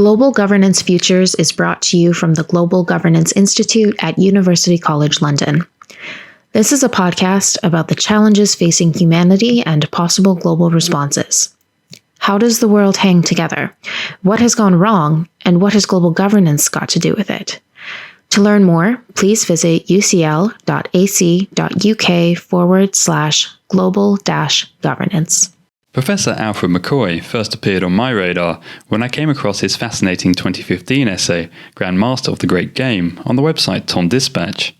Global Governance Futures is brought to you from the Global Governance Institute at University College London. This is a podcast about the challenges facing humanity and possible global responses. How does the world hang together? What has gone wrong? And what has global governance got to do with it? To learn more, please visit ucl.ac.uk/global-governance. Professor Alfred McCoy first appeared on my radar when I came across his fascinating 2015 essay, Grand Master of the Great Game, on the website Tom Dispatch.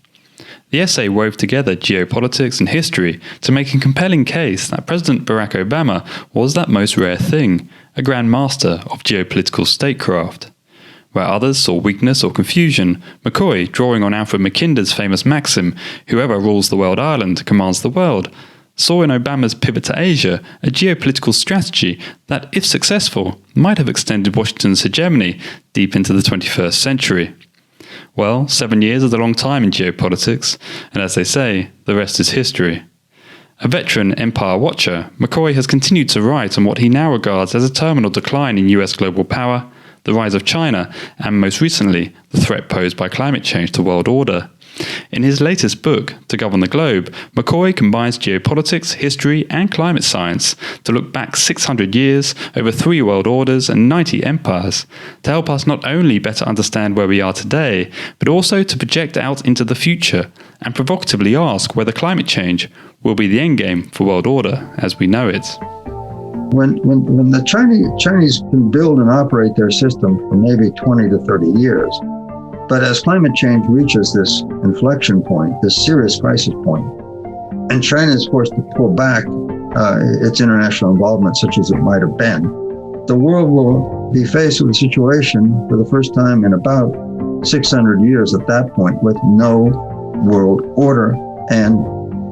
The essay wove together geopolitics and history to make a compelling case that President Barack Obama was that most rare thing, a Grand Master of geopolitical statecraft. Where others saw weakness or confusion, McCoy, drawing on Alfred Macinder's famous maxim, "Whoever rules the world island commands the world," saw in Obama's pivot to Asia a geopolitical strategy that, if successful, might have extended Washington's hegemony deep into the 21st century. Well, 7 years is a long time in geopolitics, and as they say, the rest is history. A veteran empire watcher, McCoy has continued to write on what he now regards as a terminal decline in US global power, the rise of China, and most recently, the threat posed by climate change to world order. In his latest book, To Govern the Globe, McCoy combines geopolitics, history, and climate science to look back 600 years over 3 world orders and 90 empires, to help us not only better understand where we are today, but also to project out into the future and provocatively ask whether climate change will be the endgame for world order as we know it. When the Chinese can build and operate their system for maybe 20 to 30 years, but as climate change reaches this inflection point, this serious crisis point, and China is forced to pull back its international involvement such as it might have been, the world will be faced with a situation for the first time in about 600 years at that point with no world order and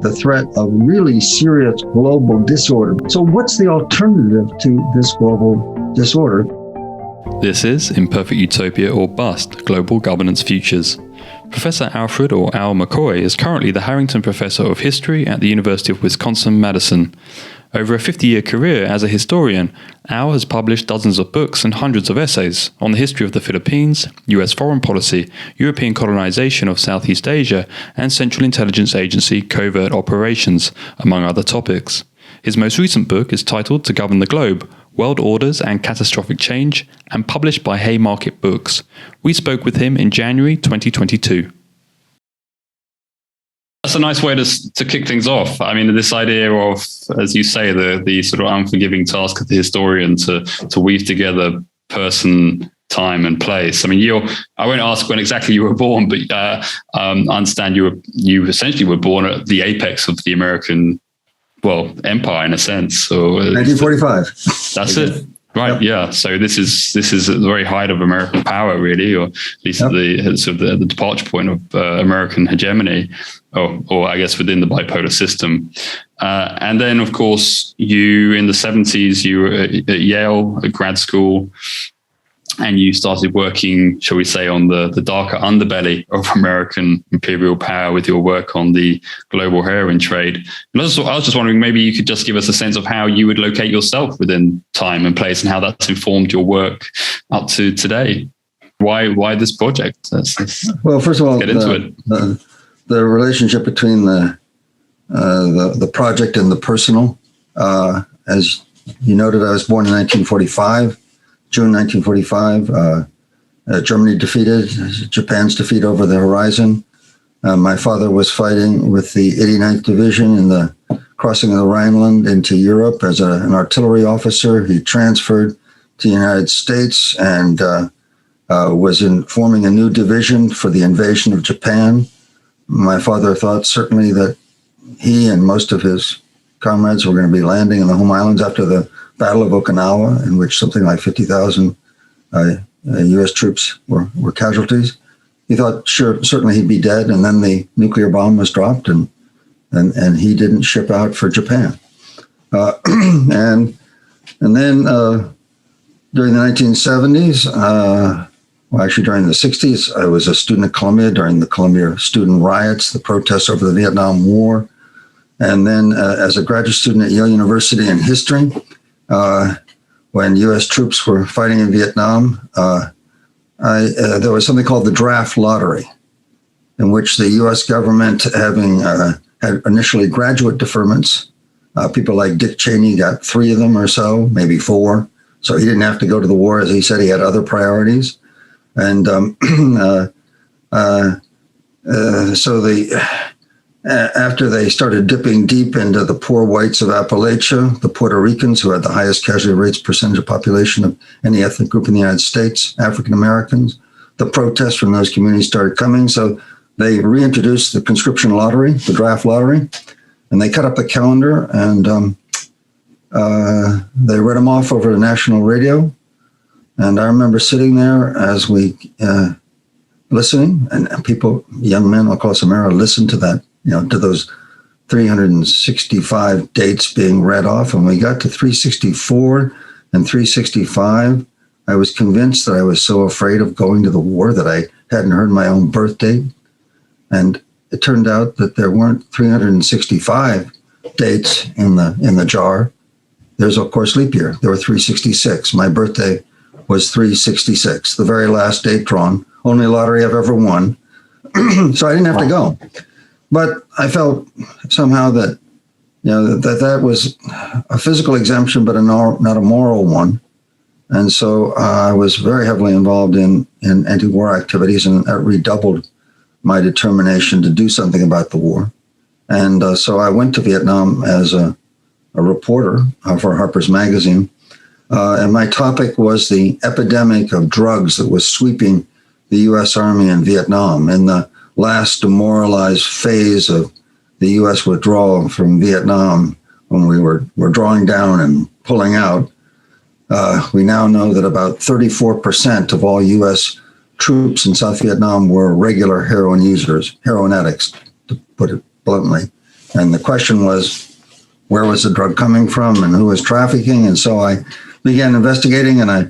the threat of really serious global disorder. So what's the alternative to this global disorder? This is Imperfect Utopia or Bust, Global Governance Futures. Professor Alfred or Al McCoy is currently the Harrington Professor of History at the University of Wisconsin-Madison. Over a 50-year career as a historian, Al has published dozens of books and hundreds of essays on the history of the Philippines, US foreign policy, European colonization of Southeast Asia, and Central Intelligence Agency covert operations, among other topics. His most recent book is titled To Govern the Globe, World Orders and Catastrophic Change, and published by Haymarket Books. We spoke with him in January 2022. That's a nice way to kick things off. I mean, this idea of, as you say, the sort of unforgiving task of the historian to weave together person, time, and place. I mean, I won't ask when exactly you were born, but I understand you essentially were born at the apex of the American, empire in a sense. So 1945. That's it. Right. Yep. Yeah. So this is at the very height of American power, really, or at least the departure point of American hegemony, or I guess within the bipolar system. And then, of course, you in the 70s, you were at Yale, at grad school, and you started working, shall we say, on the darker underbelly of American imperial power with your work on the global heroin trade. And I was just wondering, maybe you could just give us a sense of how you would locate yourself within time and place and how that's informed your work up to today. Why this project? Well, first of all, get into it. The relationship between the project and the personal. As you noted, I was born in 1945. June 1945, Germany defeated Japan's defeat over the horizon. My father was fighting with the 89th Division in the crossing of the Rhineland into Europe as an artillery officer. He transferred to the United States and was forming a new division for the invasion of Japan. My father thought certainly that he and most of his comrades were going to be landing in the home islands after the Battle of Okinawa, in which something like 50,000 U.S. troops were casualties. He thought, certainly he'd be dead, and then the nuclear bomb was dropped, and he didn't ship out for Japan. And then during the 1970s, actually during the 60s, I was a student at Columbia during the Columbia student riots, the protests over the Vietnam War. And then as a graduate student at Yale University in history, when U.S. troops were fighting in Vietnam, there was something called the draft lottery, in which the U.S. government, having had initially graduate deferments, people like Dick Cheney got 3 of them or so, maybe 4. So he didn't have to go to the war. As he said, he had other priorities. And after they started dipping deep into the poor whites of Appalachia, the Puerto Ricans, who had the highest casualty rates percentage of population of any ethnic group in the United States, African Americans, the protests from those communities started coming. So they reintroduced the conscription lottery, the draft lottery, and they cut up the calendar, and they read them off over the national radio. And I remember sitting there as we listening, and people, young men across America, listened to that, to those 365 dates being read off. And we got to 364 and 365. I was convinced that I was so afraid of going to the war that I hadn't heard my own birth date. And it turned out that there weren't 365 dates in the jar. There's, of course, leap year. There were 366. My birthday was 366, the very last date drawn. Only lottery I've ever won. So I didn't have to go. But I felt somehow that, that was a physical exemption, but not a moral one. And so I was very heavily involved in anti-war activities, and that redoubled my determination to do something about the war. And so I went to Vietnam as a reporter for Harper's Magazine. And my topic was the epidemic of drugs that was sweeping the U.S. Army in Vietnam in the last demoralized phase of the U.S. withdrawal from Vietnam, when we were drawing down and pulling out. We now know that about 34% of all U.S. troops in South Vietnam were regular heroin users, heroin addicts, to put it bluntly. And the question was, where was the drug coming from and who was trafficking? And so I began investigating, and I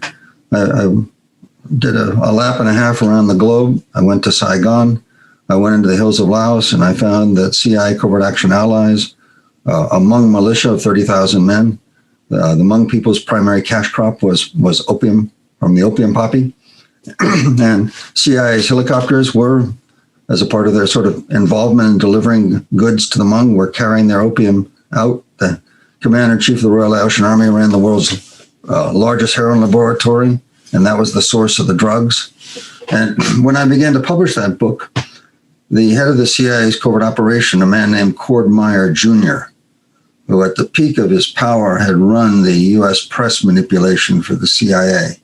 did a lap and a half around the globe. I went to Saigon. I went into the hills of Laos, and I found that CIA covert action allies, a Hmong militia of 30,000 men. The Hmong people's primary cash crop was opium from the opium poppy. And CIA's helicopters were, as a part of their sort of involvement in delivering goods to the Hmong, were carrying their opium out. The commander-in-chief of the Royal Laotian Army ran the world's largest heroin laboratory, and that was the source of the drugs. And when I began to publish that book, the head of the CIA's covert operation, a man named Cord Meyer Jr., who at the peak of his power had run the U.S. press manipulation for the CIA,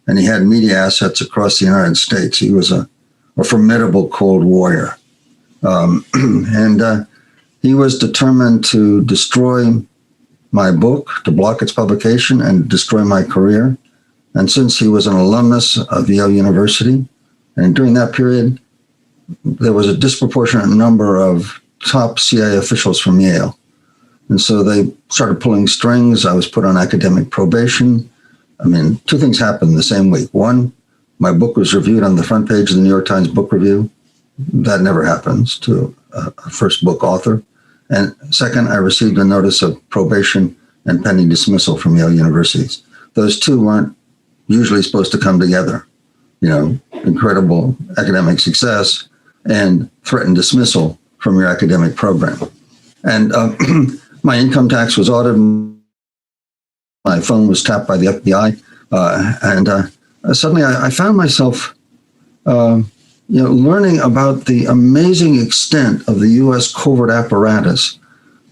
and he had media assets across the United States. He was a formidable Cold Warrior. And he was determined to destroy my book, to block its publication, and destroy my career. And since he was an alumnus of Yale University, and during that period, there was a disproportionate number of top CIA officials from Yale. And so they started pulling strings. I was put on academic probation. I mean, 2 things happened the same week. One, my book was reviewed on the front page of the New York Times Book Review. That never happens to a first book author. And second, I received a notice of probation and pending dismissal from Yale University. Those 2 weren't usually supposed to come together. Incredible academic success and threatened dismissal from your academic program. And my income tax was audited. My phone was tapped by the FBI. And suddenly I found myself learning about the amazing extent of the U.S. covert apparatus,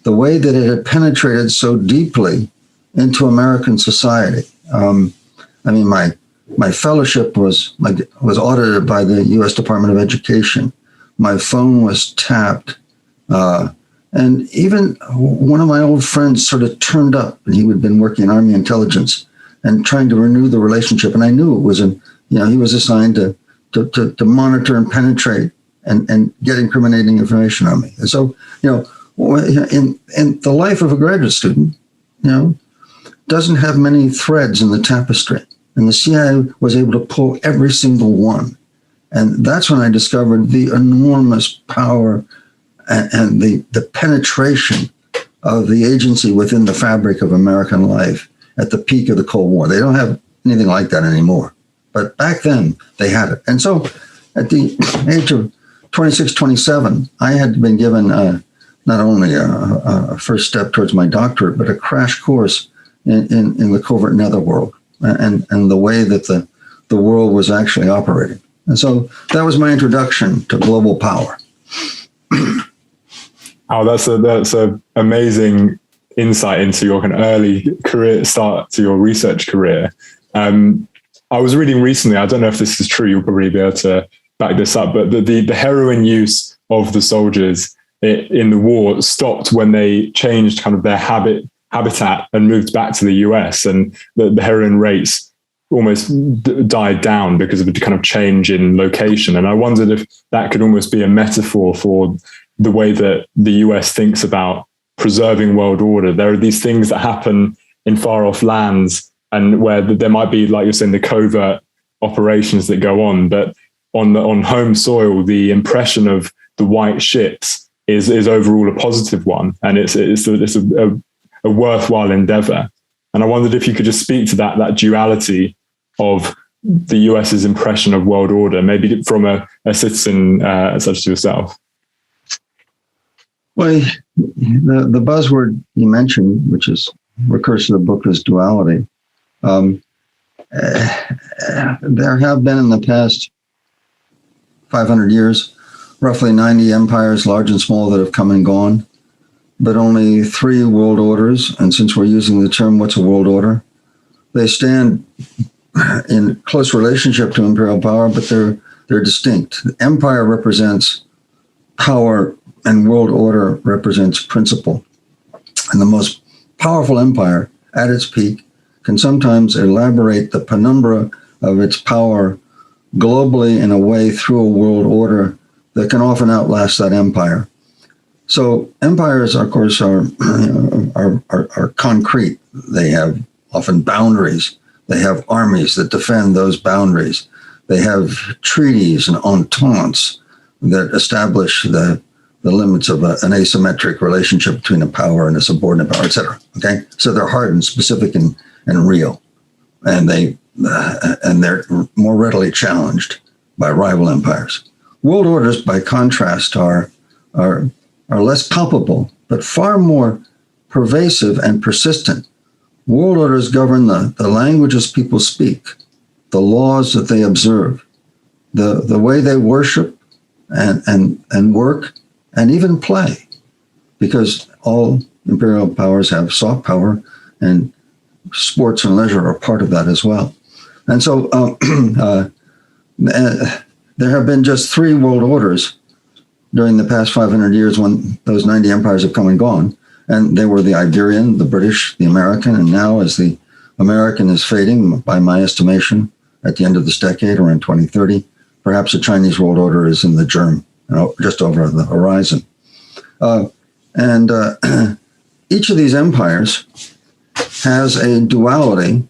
the way that it had penetrated so deeply into American society. My fellowship was audited by the U.S. Department of Education. My phone was tapped. And even one of my old friends sort of turned up, and he had been working in Army intelligence and trying to renew the relationship. And I knew it was he was assigned to monitor and penetrate and get incriminating information on me. And so, in the life of a graduate student, doesn't have many threads in the tapestry. And the CIA was able to pull every single one. And that's when I discovered the enormous power and the penetration of the agency within the fabric of American life. at the peak of the Cold War. They don't have anything like that anymore. But back then, they had it. And so at the age of 26, 27, I had been given not only a first step towards my doctorate, but a crash course in the covert netherworld and the way that the world was actually operating. And so that was my introduction to global power. Oh, that's a amazing insight into your kind of early career start to your research career. I was reading recently, I don't know if this is true, you'll probably be able to back this up, but the heroin use of the soldiers in the war stopped when they changed kind of their habitat and moved back to the US, and the heroin rates almost died down because of a kind of change in location. And I wondered if that could almost be a metaphor for the way that the US thinks about preserving world order. There are these things that happen in far off lands, and where there might be, like you're saying, the covert operations that go on, but on home soil, the impression of the white ships is overall a positive one, and it's a worthwhile endeavor. And I wondered if you could just speak to that duality of the US's impression of world order, maybe from a citizen such as yourself. Well, the buzzword you mentioned, which recurs to the book, is duality. There have been in the past 500 years, roughly 90 empires, large and small, that have come and gone, but only 3 world orders. And since we're using the term, what's a world order? They stand in close relationship to imperial power, but they're distinct. Empire represents power and world order represents principle. And the most powerful empire at its peak can sometimes elaborate the penumbra of its power globally in a way through a world order that can often outlast that empire. So empires, of course, are concrete. They have often boundaries. They have armies that defend those boundaries. They have treaties and ententes that establish the limits of an asymmetric relationship between a power and a subordinate power, et cetera. Okay, so they're hard and specific and real, and they're more readily challenged by rival empires. World orders, by contrast, are less palpable, but far more pervasive and persistent. World orders govern the languages people speak, the laws that they observe, the way they worship and work and even play, because all imperial powers have soft power, and sports and leisure are part of that as well. And so there have been just 3 world orders during the past 500 years when those 90 empires have come and gone. And they were the Iberian, the British, the American, and now as the American is fading, by my estimation, at the end of this decade, around 2030, perhaps a Chinese world order is in the germ, just over the horizon. Each of these empires has a duality.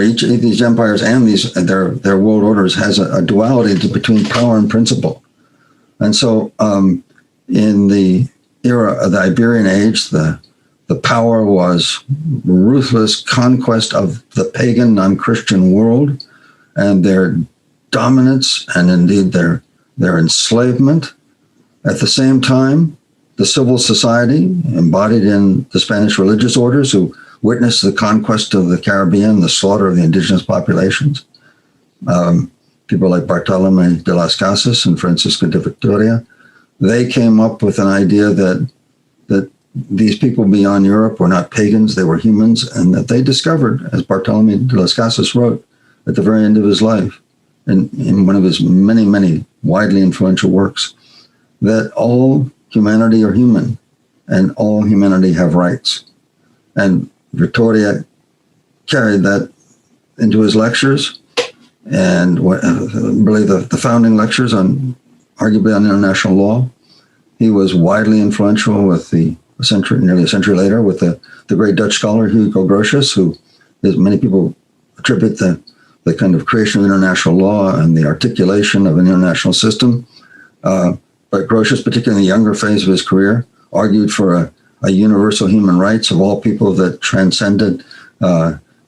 Each of these empires and their world orders has a duality between power and principle. And so in the era of the Iberian Age, the power was ruthless conquest of the pagan, non-Christian world, and their dominance, and indeed their enslavement. At the same time, the civil society, embodied in the Spanish religious orders, who witnessed the conquest of the Caribbean, the slaughter of the indigenous populations. People like Bartolomé de las Casas and Francisco de Vitoria, they came up with an idea that these people beyond Europe were not pagans, they were humans, and that they discovered, as Bartolomé de las Casas wrote at the very end of his life, in one of his many, many widely influential works, that all humanity are human and all humanity have rights. And Vitoria carried that into his lectures, and really the founding lectures arguably on international law. He was widely influential with nearly a century later, with the great Dutch scholar Hugo Grotius, who many people attribute the kind of creation of international law and the articulation of an international system. But Grotius, particularly in the younger phase of his career, argued for a universal human rights of all people that transcended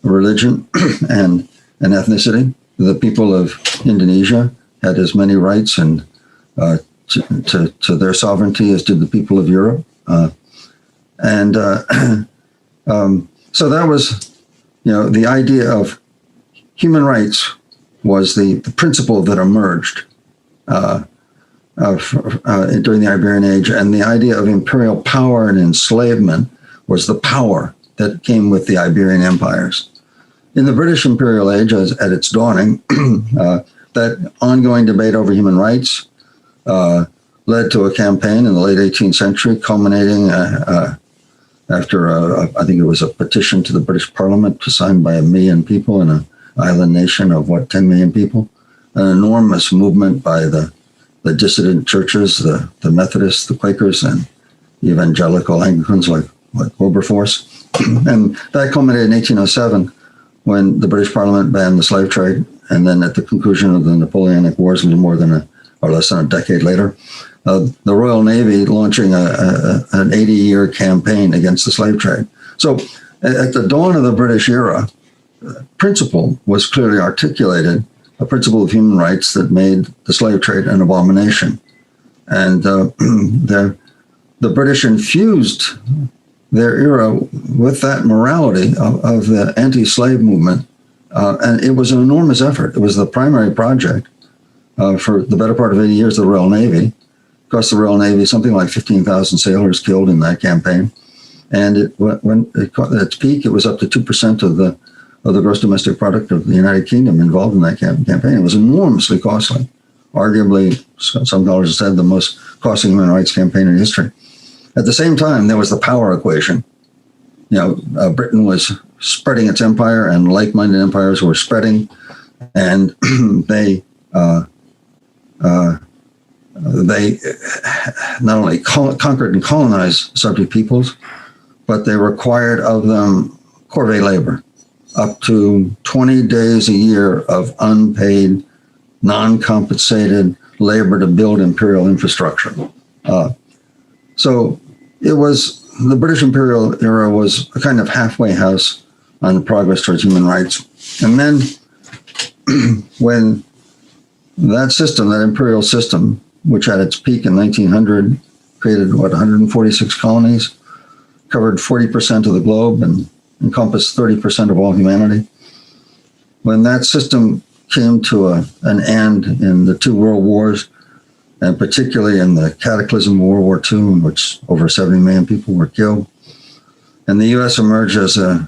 religion and ethnicity. The people of Indonesia had as many rights and to their sovereignty as did the people of Europe. So that was, the idea of human rights was the principle that emerged during the Iberian Age, and the idea of imperial power and enslavement was the power that came with the Iberian empires. In the British Imperial Age, at its dawning, that ongoing debate over human rights led to a campaign in the late 18th century, culminating after, I think it was a petition to the British Parliament signed by 1 million people in an island nation of, 10 million people. An enormous movement by the dissident churches, the Methodists, the Quakers, and evangelical Anglicans like Wilberforce. And that culminated in 1807 when the British Parliament banned the slave trade. And then at the conclusion of the Napoleonic Wars, a little more than less than a decade later, the Royal Navy launching an 80-year campaign against the slave trade. So at the dawn of the British era, principle was clearly articulated, a principle of human rights that made the slave trade an abomination. And the British infused their era with that morality of the anti-slave movement. And it was an enormous effort. It was the primary project for the better part of 80 years, the Royal Navy. Of course, the Royal Navy, something like 15,000 sailors killed in that campaign. And when it caught at its peak, it was up to 2% of the gross domestic product of the United Kingdom involved in that campaign. It was enormously costly, arguably, some scholars have said, the most costly human rights campaign in history. At the same time, there was the power equation. Britain was spreading its empire, and like-minded empires were spreading, and they not only conquered and colonized subject peoples, but they required of them corvée labor, up to 20 days a year of unpaid, non-compensated labor to build imperial infrastructure. So it was, the British imperial era was a kind of halfway house on the progress towards human rights. And then when that system, that imperial system, which at its peak in 1900 created, 146 colonies, covered 40% of the globe and encompassed 30% of all humanity. When that system came to an end in the 2 world wars, and particularly in the cataclysm of World War II, in which over 70 million people were killed, and the U.S. emerged as an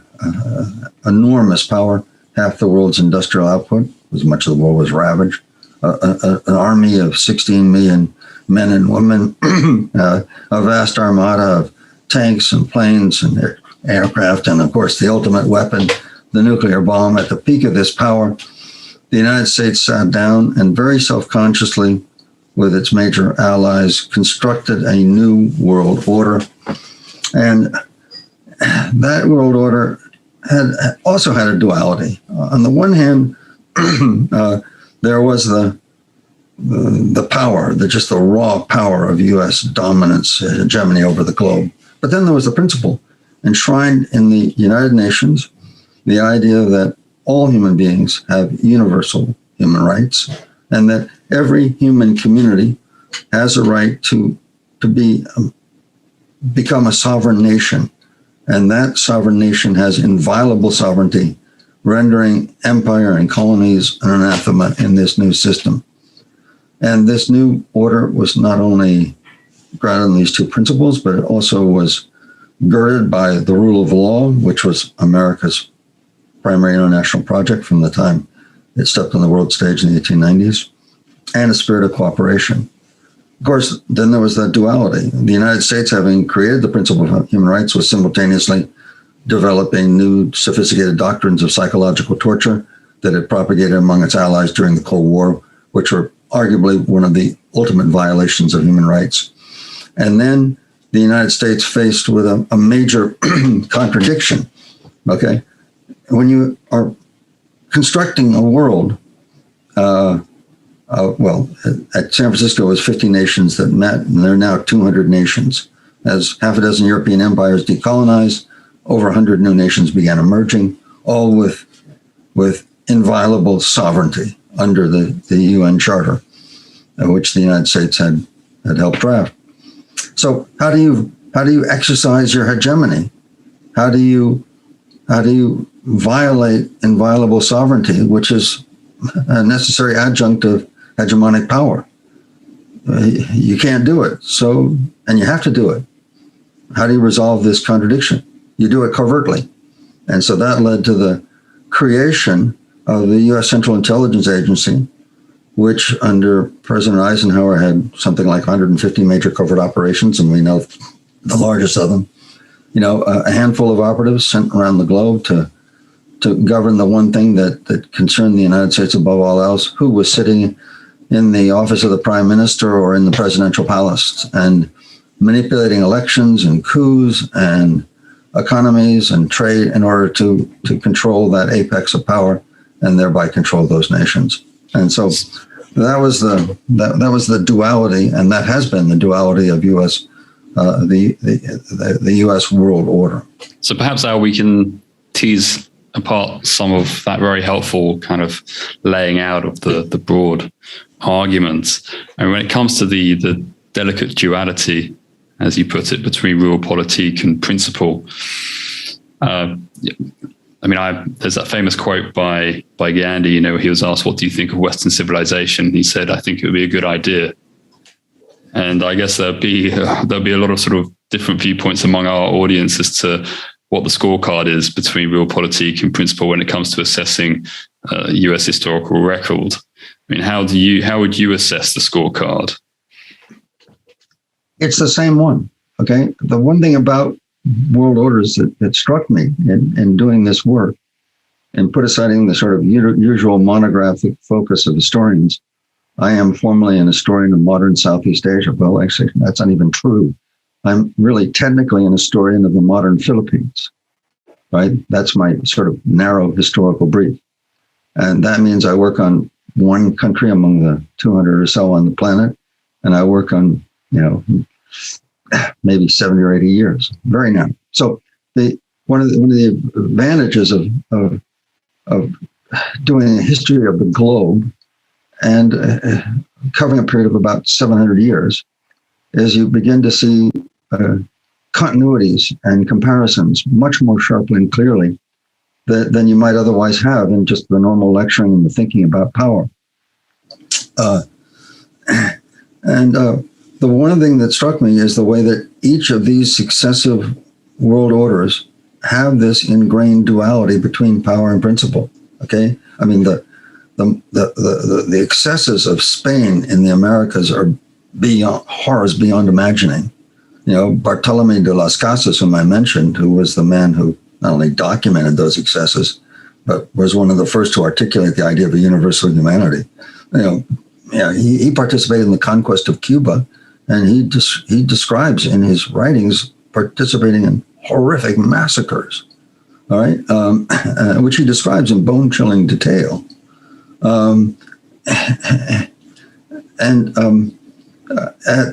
enormous power, half the world's industrial output, as much of the world was ravaged, an army of 16 million men and women, a vast armada of tanks and planes and aircraft, and of course the ultimate weapon, the nuclear bomb. At the peak of this power, the United States sat down and very self-consciously, with its major allies, constructed a new world order. And that world order also had a duality. On the one hand, there was the power, just the raw power of U.S. dominance, hegemony over the globe. But then there was the principle enshrined in the United Nations, the idea that all human beings have universal human rights, and that every human community has a right to become a sovereign nation. And that sovereign nation has inviolable sovereignty, rendering empire and colonies an anathema in this new system. And this new order was not only grounded on these 2 principles, but it also was girded by the rule of law, which was America's primary international project from the time it stepped on the world stage in the 1890s, and a spirit of cooperation. Of course, then there was that duality. The United States, having created the principle of human rights, was simultaneously developing new sophisticated doctrines of psychological torture that it propagated among its allies during the Cold War, which were arguably one of the ultimate violations of human rights. And then the United States faced with a major contradiction, okay? When you are constructing a world, at San Francisco, it was 50 nations that met, and there are now 200 nations. as half a dozen European empires decolonized, over 100 new nations began emerging, all with inviolable sovereignty under the UN Charter, which the United States had helped draft. So how do you exercise your hegemony? How do you violate inviolable sovereignty, which is a necessary adjunct of hegemonic power? You can't do it. So, and you have to do it. How do you resolve this contradiction? You do it covertly. And so that led to the creation of the U.S. Central Intelligence Agency, which under President Eisenhower had something like 150 major covert operations, and we know the largest of them. You know, a handful of operatives sent around the globe to govern the one thing that concerned the United States above all else: who was sitting in the office of the prime minister or in the presidential palace, and manipulating elections and coups and economies and trade in order to control that apex of power and thereby control those nations. And so that was the duality, and that has been the duality of the U.S. world order. So perhaps how we can tease apart some of that very helpful kind of laying out of the broad arguments. And when it comes to the delicate duality, as you put it, between realpolitik and principle, there's that famous quote by Gandhi. You know, he was asked, "What do you think of Western civilization?" He said, "I think it would be a good idea." And I guess there'll be a lot of sort of different viewpoints among our audience as to what the scorecard is between realpolitik and principle when it comes to assessing U.S. historical record. I mean, how would you assess the scorecard? It's the same one. Okay. The one thing about world orders that struck me in doing this work, and put aside the sort of usual monographic focus of historians, I am formally an historian of modern Southeast Asia. Well, actually, that's not even true. I'm really technically an historian of the modern Philippines, right? That's my sort of narrow historical brief. And that means I work on one country among the 200 or so on the planet, and I work on, maybe 70 or 80 years, very narrow. So one of the advantages of doing a history of the globe and covering a period of about 700 years is you begin to see continuities and comparisons much more sharply and clearly than you might otherwise have in just the normal lecturing and the thinking about power. The one thing that struck me is the way that each of these successive world orders have this ingrained duality between power and principle. Okay, I mean the excesses of Spain in the Americas are beyond horrors beyond imagining. You know, Bartolome de las Casas, whom I mentioned, who was the man who not only documented those excesses, but was one of the first to articulate the idea of a universal humanity. He participated in the conquest of Cuba, and he describes in his writings participating in horrific massacres, all right, which he describes in bone-chilling detail. At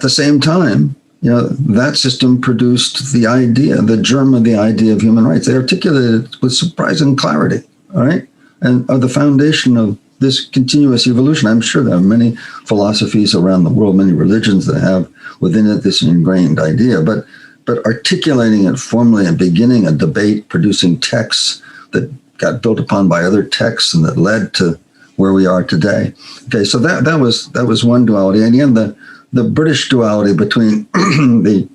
the same time, that system produced the germ of the idea of human rights. They articulated it with surprising clarity, all right, and are the foundation of this continuous evolution. I'm sure there are many philosophies around the world, many religions that have within it this ingrained idea, but articulating it formally and beginning a debate, producing texts that got built upon by other texts and that led to where we are today. Okay, so that was one duality. And again, the British duality between the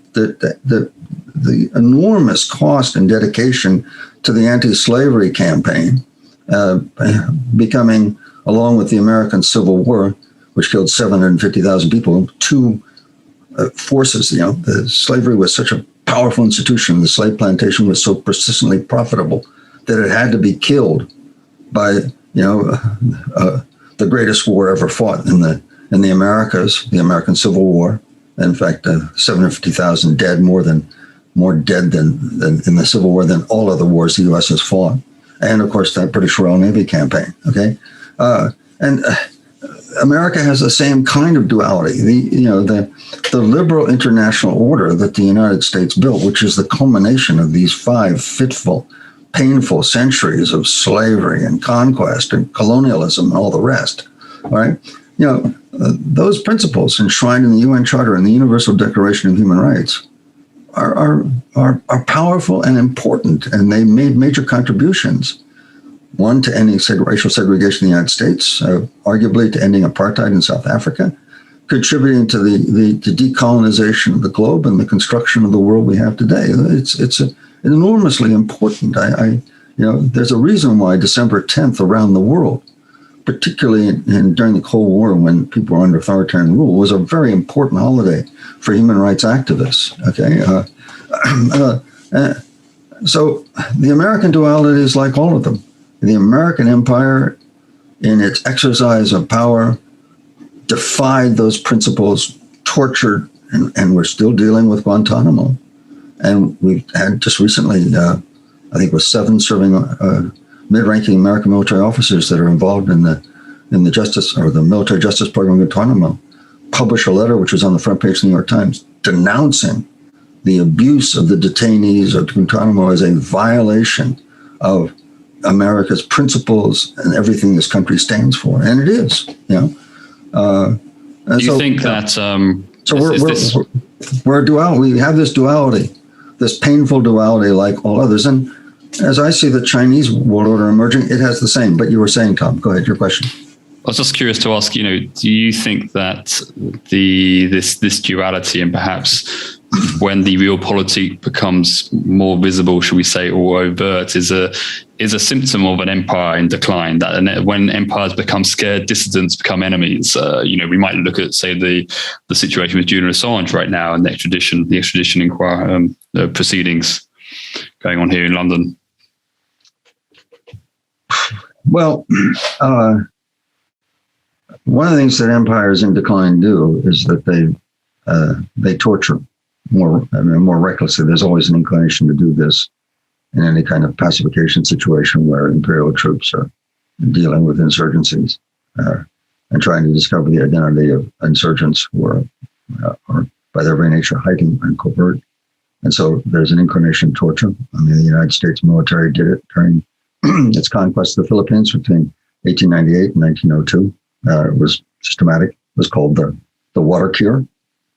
enormous cost and dedication to the anti-slavery campaign, becoming, along with the American Civil War, which killed 750,000 people, two forces. The slavery was such a powerful institution, the slave plantation was so persistently profitable that it had to be killed by the greatest war ever fought in the Americas, the American Civil War. In fact, 750,000 dead, more dead than in the Civil War than all other wars the U.S. has fought. And of course, that British Royal Navy campaign. Okay, and America has the same kind of duality. The liberal international order that the United States built, which is the culmination of these 5 fitful, painful centuries of slavery and conquest and colonialism and all the rest. All right, those principles enshrined in the UN Charter and the Universal Declaration of Human Rights are powerful and important, and they made major contributions. One, to ending racial segregation in the United States, arguably to ending apartheid in South Africa, contributing to the decolonization of the globe and the construction of the world we have today. It's enormously important. There's a reason why December 10th around the world, particularly during the Cold War when people were under authoritarian rule, was a very important holiday for human rights activists. Okay, so the American duality is like all of them. The American empire, in its exercise of power, defied those principles, tortured, and we're still dealing with Guantanamo. And we've had just recently, I think it was 7 serving mid-ranking American military officers that are involved in the justice or the military justice program in Guantanamo, publish a letter which was on the front page of the New York Times denouncing the abuse of the detainees at Guantanamo as a violation of America's principles and everything this country stands for, and it is. Do you think that? So we're dual. We have this duality, this painful duality, like all others. And as I see the Chinese world order emerging, it has the same. But you were saying, Tom, go ahead. Your question. I was just curious to ask. Do you think that this duality, and perhaps when the realpolitik becomes more visible, should we say, or overt, is a symptom of an empire in decline? That when empires become scared, dissidents become enemies. We might look at, say, the situation with Julian Assange right now, and the extradition inquiry proceedings going on here in London. Well, one of the things that empires in decline do is that they torture more recklessly. There's always an inclination to do this in any kind of pacification situation where imperial troops are dealing with insurgencies and trying to discover the identity of insurgents who are by their very nature hiding and covert. And so there's an inclination to torture. I mean, the United States military did it during its conquest of the Philippines between 1898 and 1902. It was systematic. It was called the water cure.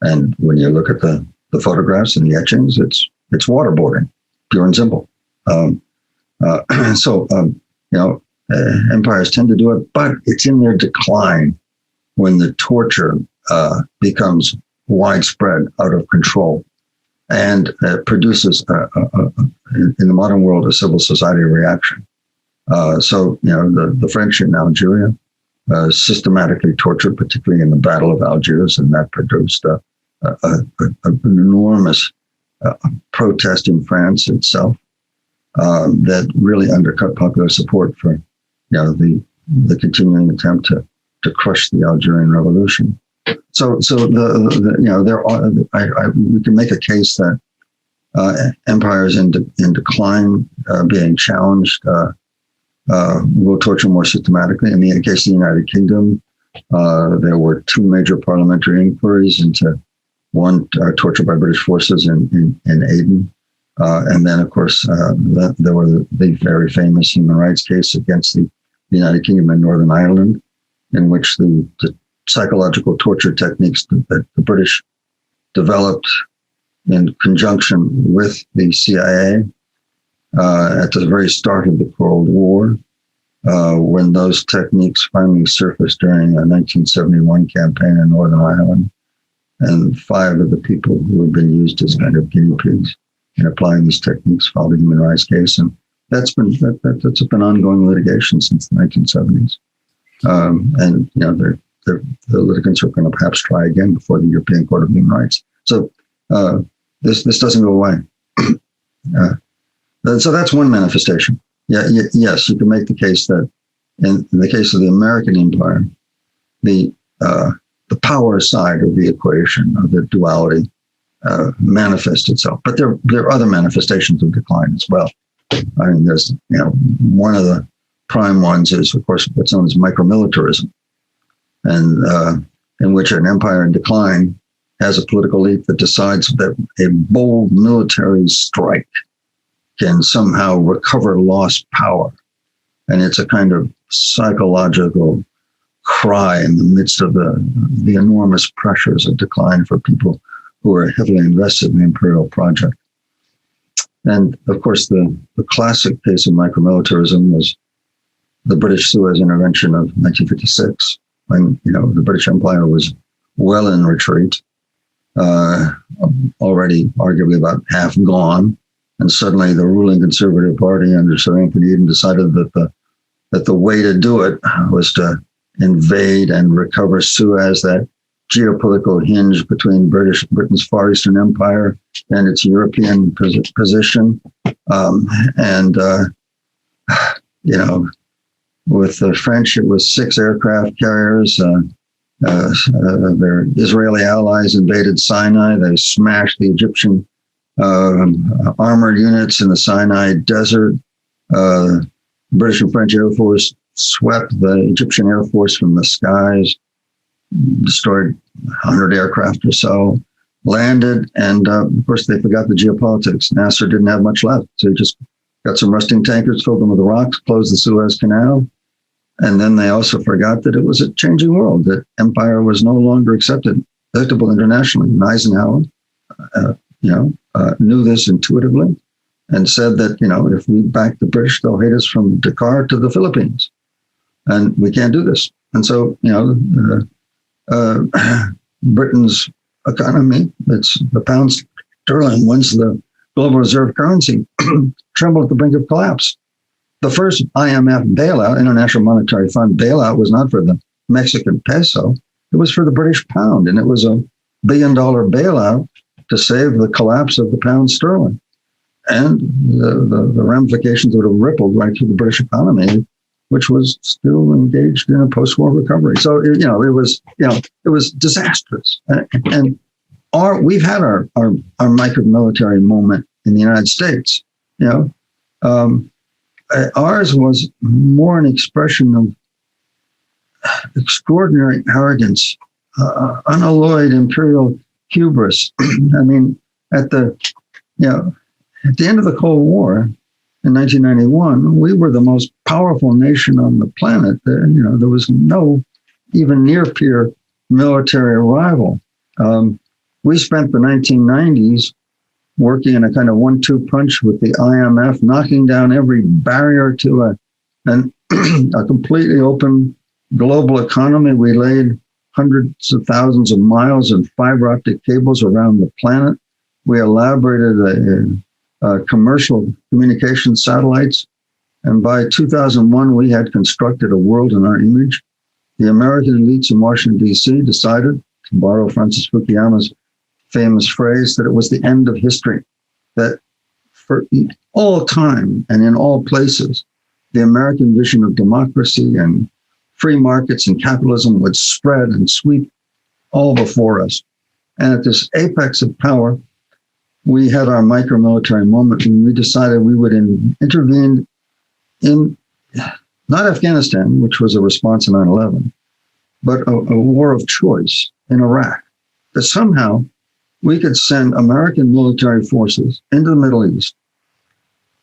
And when you look at the photographs and the etchings, it's waterboarding, pure and simple. Empires tend to do it, but it's in their decline when the torture becomes widespread, out of control, and produces, in the modern world, a civil society reaction. The French in Algeria systematically tortured, particularly in the Battle of Algiers, and that produced an enormous protest in France itself that really undercut popular support for the continuing attempt to crush the Algerian Revolution. So we can make a case that empires in decline being challenged will torture more systematically. In the case of the United Kingdom, there were 2 major parliamentary inquiries into one torture by British forces in Aden. And then, of course, there were the very famous human rights case against the United Kingdom and Northern Ireland, in which the psychological torture techniques that the British developed in conjunction with the CIA at the very start of the Cold War, when those techniques finally surfaced during a 1971 campaign in Northern Ireland. And 5 of the people who had been used as kind of guinea pigs in applying these techniques filed a human rights case. And that's been ongoing litigation since the 1970s. The litigants are going to perhaps try again before the European Court of Human Rights. So this doesn't go away. So that's one manifestation. Yes, you can make the case that in the case of the American empire, the power side of the equation, of the duality, manifests itself. But there are other manifestations of decline as well. I mean, there's one of the prime ones is, of course, what's known as micro-militarism. and in which an empire in decline has a political elite that decides that a bold military strike can somehow recover lost power. And it's a kind of psychological cry in the midst of the enormous pressures of decline for people who are heavily invested in the imperial project. And of course, the classic case of micro-militarism was the British Suez intervention of 1956, when the British Empire was well in retreat, already arguably about half gone, and suddenly the ruling Conservative Party under Sir Anthony Eden decided that the way to do it was to invade and recover Suez, that geopolitical hinge between Britain's Far Eastern Empire and its European position. With the French, it was 6 aircraft carriers. Their Israeli allies invaded Sinai. They smashed the Egyptian armored units in the Sinai Desert. British and French Air Force swept the Egyptian Air Force from the skies, destroyed 100 aircraft or so, landed, and of course they forgot the geopolitics. Nasser didn't have much left, so he just got some rusting tankers, filled them with rocks, closed the Suez Canal, and then they also forgot that it was a changing world, that empire was no longer acceptable internationally. And Eisenhower, knew this intuitively and said that, if we back the British, they'll hate us from Dakar to the Philippines. And we can't do this. And so, Britain's economy, it's the pound sterling, once the global reserve currency, trembled at the brink of collapse. The first IMF bailout, International Monetary Fund bailout, was not for the Mexican peso. It was for the British pound. And it was $1 billion bailout to save the collapse of the pound sterling. And the ramifications would have rippled right through the British economy, which was still engaged in a post-war recovery. So, it was disastrous. And we've had our micro-military moment in the United States. Ours was more an expression of extraordinary arrogance, unalloyed imperial hubris. I mean, at the end of the Cold War in 1991, we were the most powerful nation on the planet. There was no even near peer military rival. We spent the 1990s working in a kind of 1-2 punch with the IMF, knocking down every barrier to a completely open global economy. We laid hundreds of thousands of miles of fiber optic cables around the planet. We elaborated commercial communication satellites. And by 2001, we had constructed a world in our image. The American elites in Washington, D.C. decided, to borrow Francis Fukuyama's famous phrase, that it was the end of history, that for all time and in all places, the American vision of democracy and free markets and capitalism would spread and sweep all before us. And at this apex of power, we had our micro-military moment when we decided we would intervene in, not Afghanistan, which was a response to 9/11, but a war of choice in Iraq, that somehow we could send American military forces into the Middle East,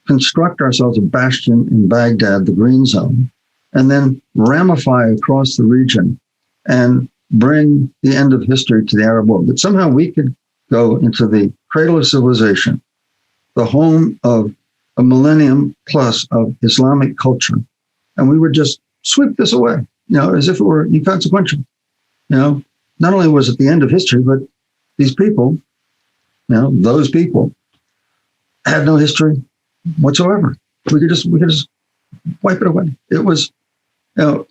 construct ourselves a bastion in Baghdad, the Green Zone, and then ramify across the region and bring the end of history to the Arab world. That somehow we could go into the cradle of civilization, the home of a millennium plus of Islamic culture, and we would just sweep this away, as if it were inconsequential. Not only was it the end of history, but these people, those people had no history whatsoever. We could just wipe it away. It was, in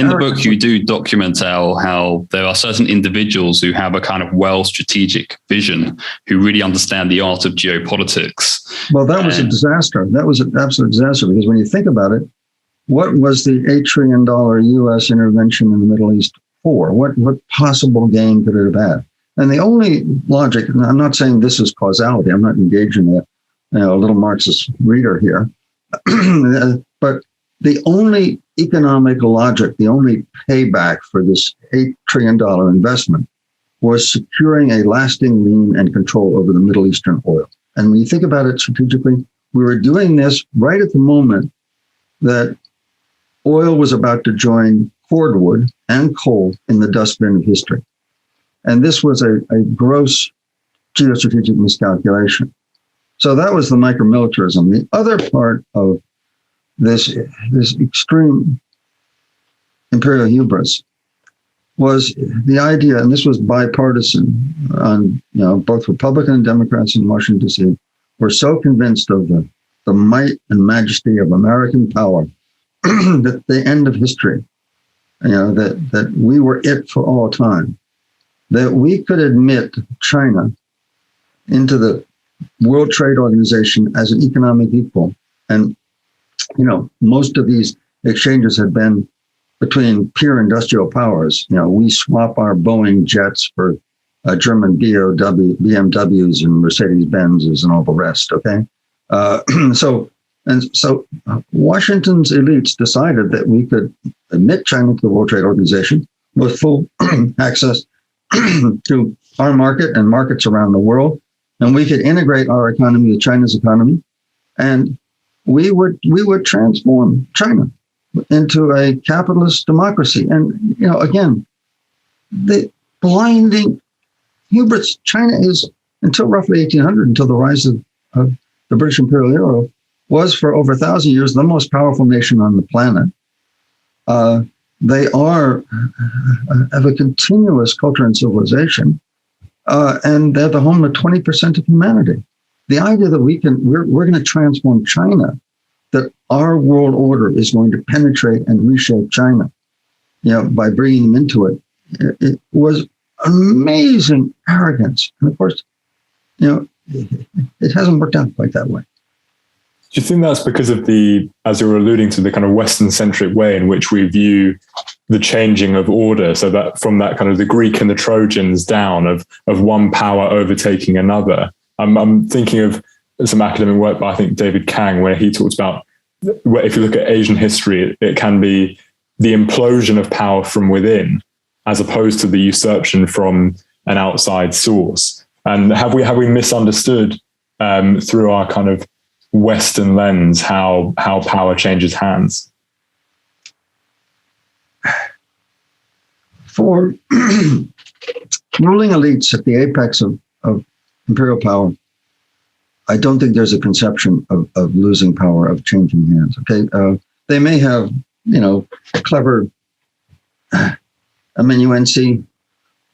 the book, you do document how there are certain individuals who have a kind of strategic vision, who really understand the art of geopolitics. Well, that was a disaster. That was an absolute disaster, because when you think about it, what was the $8 trillion U.S. intervention in the Middle East for? What possible gain could it have had? And the only logic, and I'm not saying this is causality, I'm not engaging a little Marxist reader here, but the only economic logic, the only payback for this $8 trillion investment was securing a lasting lien and control over the Middle Eastern oil. And when you think about it strategically, we were doing this right at the moment that oil was about to join cordwood and coal in the dustbin of history. And this was a gross geostrategic miscalculation. So that was the micro-militarism. The other part of this extreme imperial hubris was the idea, and this was bipartisan, on both Republican and Democrats in Washington, D.C., were so convinced of the might and majesty of American power that the end of history, that we were it for all time, that we could admit China into the World Trade Organization as an economic equal. And, most of these exchanges had been between peer industrial powers. We swap our Boeing jets for German BMWs and Mercedes-Benzes and all the rest, okay? So Washington's elites decided that we could admit China to the World Trade Organization with full access to our market and markets around the world, and we could integrate our economy with China's economy, and we would transform China into a capitalist democracy. And again, the blinding hubris. China is, until roughly 1800, until the rise of the British Imperial era, was for over 1,000 years the most powerful nation on the planet. They have a continuous culture and civilization, and they're the home of 20% of humanity. The idea that we're going to transform China, that our world order is going to penetrate and reshape China, by bringing them into it, it was amazing arrogance. And of course, it hasn't worked out quite that way. Do you think that's because of as you were alluding to, the kind of Western-centric way in which we view the changing of order? So that from that kind of the Greek and the Trojans down of one power overtaking another. I'm thinking of some academic work by, I think, David Kang, where he talks about, if you look at Asian history, it can be the implosion of power from within, as opposed to the usurpation from an outside source. And have we misunderstood through our kind of Western lens how power changes hands? For ruling elites at the apex of imperial power, I don't think there's a conception of losing power, of changing hands. Okay, they may have clever amanuensis,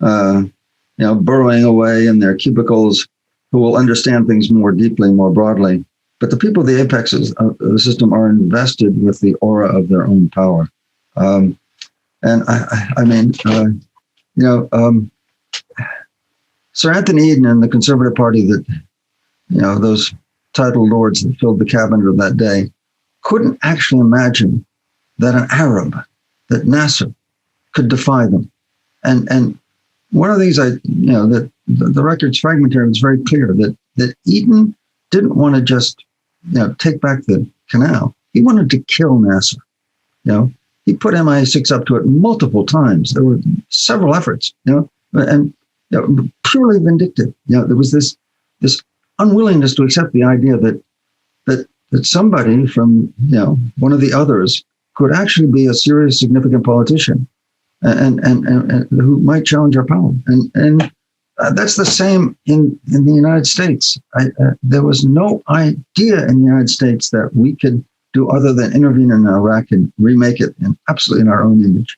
burrowing away in their cubicles, who will understand things more deeply, more broadly. But the people at the apexes of the system are invested with the aura of their own power. And Sir Anthony Eden and the Conservative Party, that those titled lords that filled the cabinet of that day, couldn't actually imagine that an Arab, that Nasser, could defy them. And one of the things that the record's fragmentary, it's very clear that Eden didn't want to just take back the canal. He wanted to kill Nasser. He put MI6 up to it multiple times. There were several efforts, and purely vindictive. There was this unwillingness to accept the idea that somebody from one of the others could actually be a serious, significant politician, and who might challenge our power. And that's the same in the United States. There was no idea in the United States that we could do other than intervene in Iraq and remake it absolutely in our own image.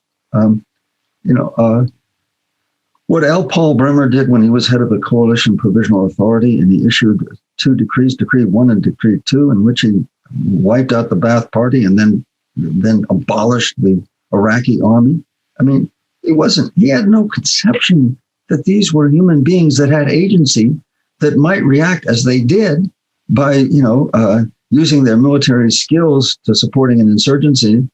What L. Paul Bremer did when he was head of the Coalition Provisional Authority, and he issued two decrees, Decree 1 and Decree 2, in which he wiped out the Ba'ath Party and then abolished the Iraqi army. I mean, he had no conception that these were human beings that had agency, that might react as they did by, using their military skills to supporting an insurgency,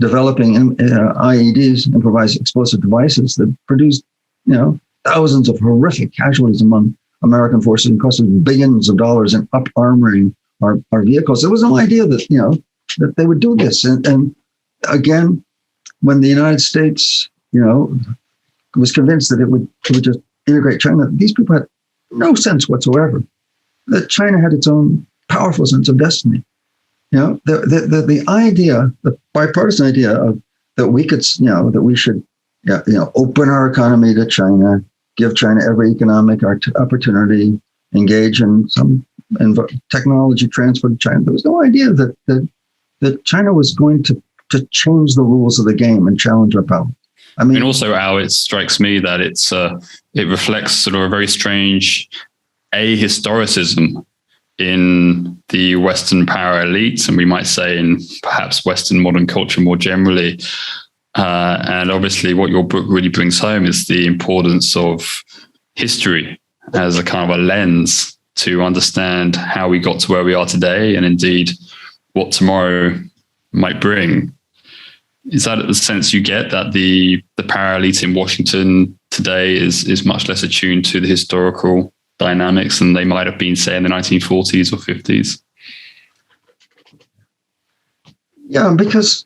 developing IEDs, improvised explosive devices that produced, thousands of horrific casualties among American forces and cost us billions of dollars in up-armoring our vehicles. There was no idea that, that they would do this. And again, when the United States, was convinced that it would just integrate China, these people had no sense whatsoever that China had its own powerful sense of destiny. The idea, the bipartisan idea of that we could, that we should, open our economy to China, give China every economic opportunity, engage in some technology transfer to China. There was no idea that China was going to change the rules of the game and challenge our power. I mean, and also, Al, it strikes me that it reflects sort of a very strange ahistoricism in the Western power elites, and we might say in perhaps Western modern culture more generally. And obviously what your book really brings home is the importance of history as a kind of a lens to understand how we got to where we are today, and indeed what tomorrow might bring. Is that the sense you get, that the power elite in Washington today is much less attuned to the historical dynamics than they might have been, say, in the 1940s or 50s? Yeah, because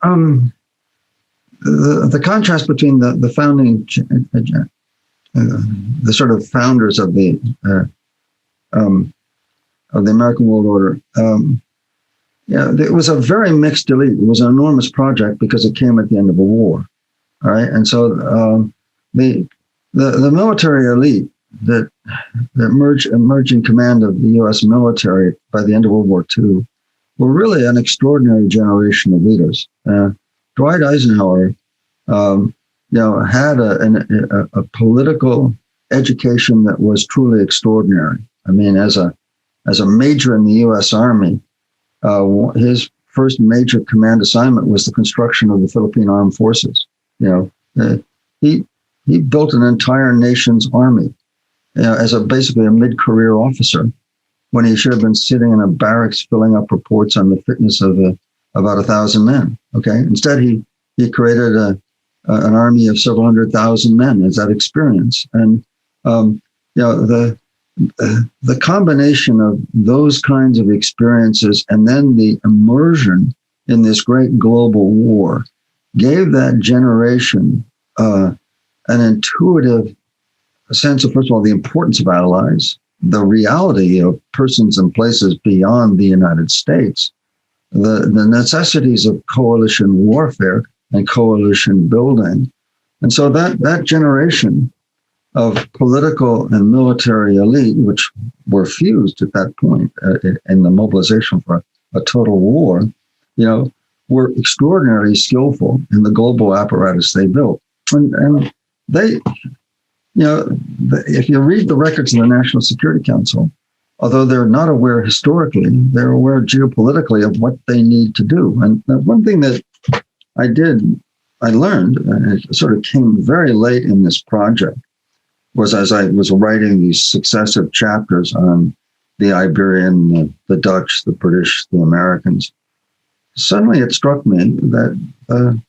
the contrast between the founding, the sort of founders of the American world order, it was a very mixed elite. It was an enormous project because it came at the end of a war. All right, and so the military elite that emerged in command of the U.S. military by the end of World War II were really an extraordinary generation of leaders. Dwight Eisenhower, had a political education that was truly extraordinary. I mean, as a major in the U.S. Army, his first major command assignment was the construction of the Philippine Armed Forces. He built an entire nation's army as basically a mid-career officer, when he should have been sitting in a barracks filling up reports on the fitness of about 1,000 men. Okay, instead he created an army of several 100,000 men as that experience, and the combination of those kinds of experiences and then the immersion in this great global war gave that generation an intuitive sense of, first of all, the importance of allies, the reality of persons and places beyond the United States, the necessities of coalition warfare and coalition building. And so that generation of political and military elite, which were fused at that point in the mobilization for a total war, were extraordinarily skillful in the global apparatus they built. And they, if you read the records of the National Security Council, although they're not aware historically, they're aware geopolitically of what they need to do. And one thing that I learned, and it sort of came very late in this project, was as I was writing these successive chapters on the Iberian, the Dutch, the British, the Americans, suddenly it struck me that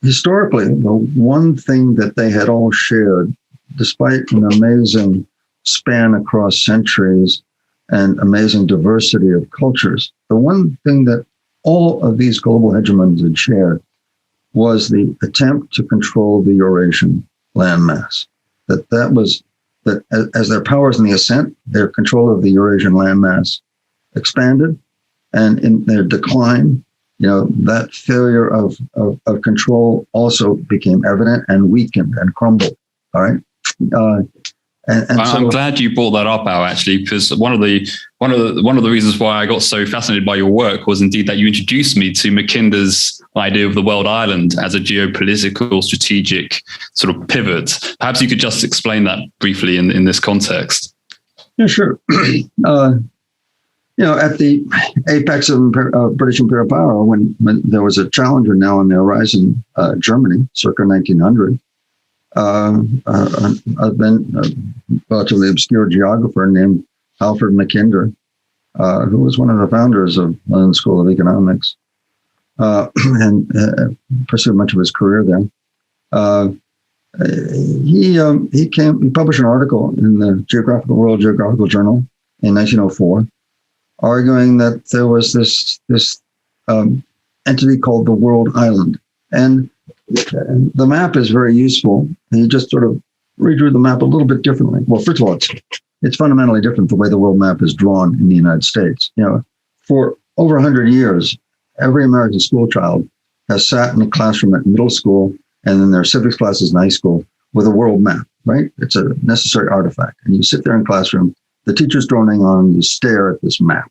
historically, the one thing that they had all shared, despite an amazing span across centuries and amazing diversity of cultures, the one thing that all of these global hegemons had shared was the attempt to control the Eurasian landmass. That as their powers in the ascent, their control of the Eurasian landmass expanded, and in their decline, that failure of control also became evident and weakened and crumbled. All right. I'm glad you brought that up, Al, actually, because one of the reasons why I got so fascinated by your work was indeed that you introduced me to Mackinder's idea of the world island as a geopolitical strategic sort of pivot. Perhaps you could just explain that briefly in this context. Yeah, sure. At the apex of British imperial power, when there was a challenger now on the horizon, Germany, circa 1900, a relatively obscure geographer named Alfred Mackinder, who was one of the founders of London School of Economics, and pursued much of his career there. He published an article in the Royal Geographical Journal in 1904, arguing that there was this entity called the World Island. And the map is very useful. And you just sort of redrew the map a little bit differently. Well, first of all, it's fundamentally different the way the world map is drawn in the United States. For over 100 years, every American school child has sat in a classroom at middle school and in their civics classes in high school with a world map, right? It's a necessary artifact. And you sit there in classroom, the teacher's droning on, you stare at this map,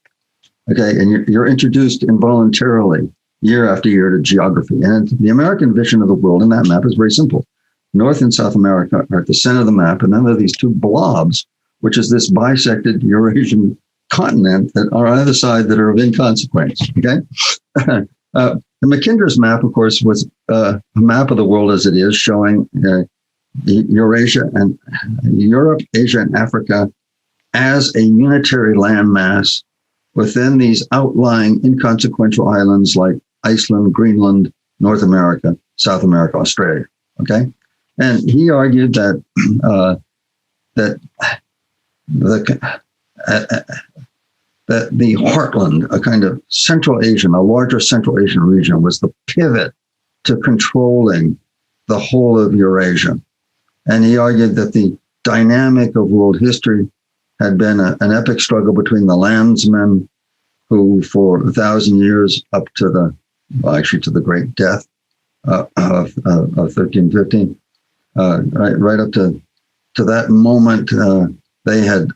okay? And you're introduced involuntarily year after year to geography. And the American vision of the world in that map is very simple. North and South America are at the center of the map, and then there are these two blobs, which is this bisected Eurasian continent that are on either side that are of inconsequence, okay? Mackinder's map, of course, was a map of the world as it is, showing Eurasia and Europe, Asia, and Africa as a unitary landmass within these outlying inconsequential islands like Iceland, Greenland, North America, South America, Australia, okay? And he argued that that the heartland, a kind of Central Asian, a larger Central Asian region, was the pivot to controlling the whole of Eurasia. And he argued that the dynamic of world history had been an epic struggle between the landsmen who, for 1,000 years, up to the Great Death of 1315, right up to that moment, they had,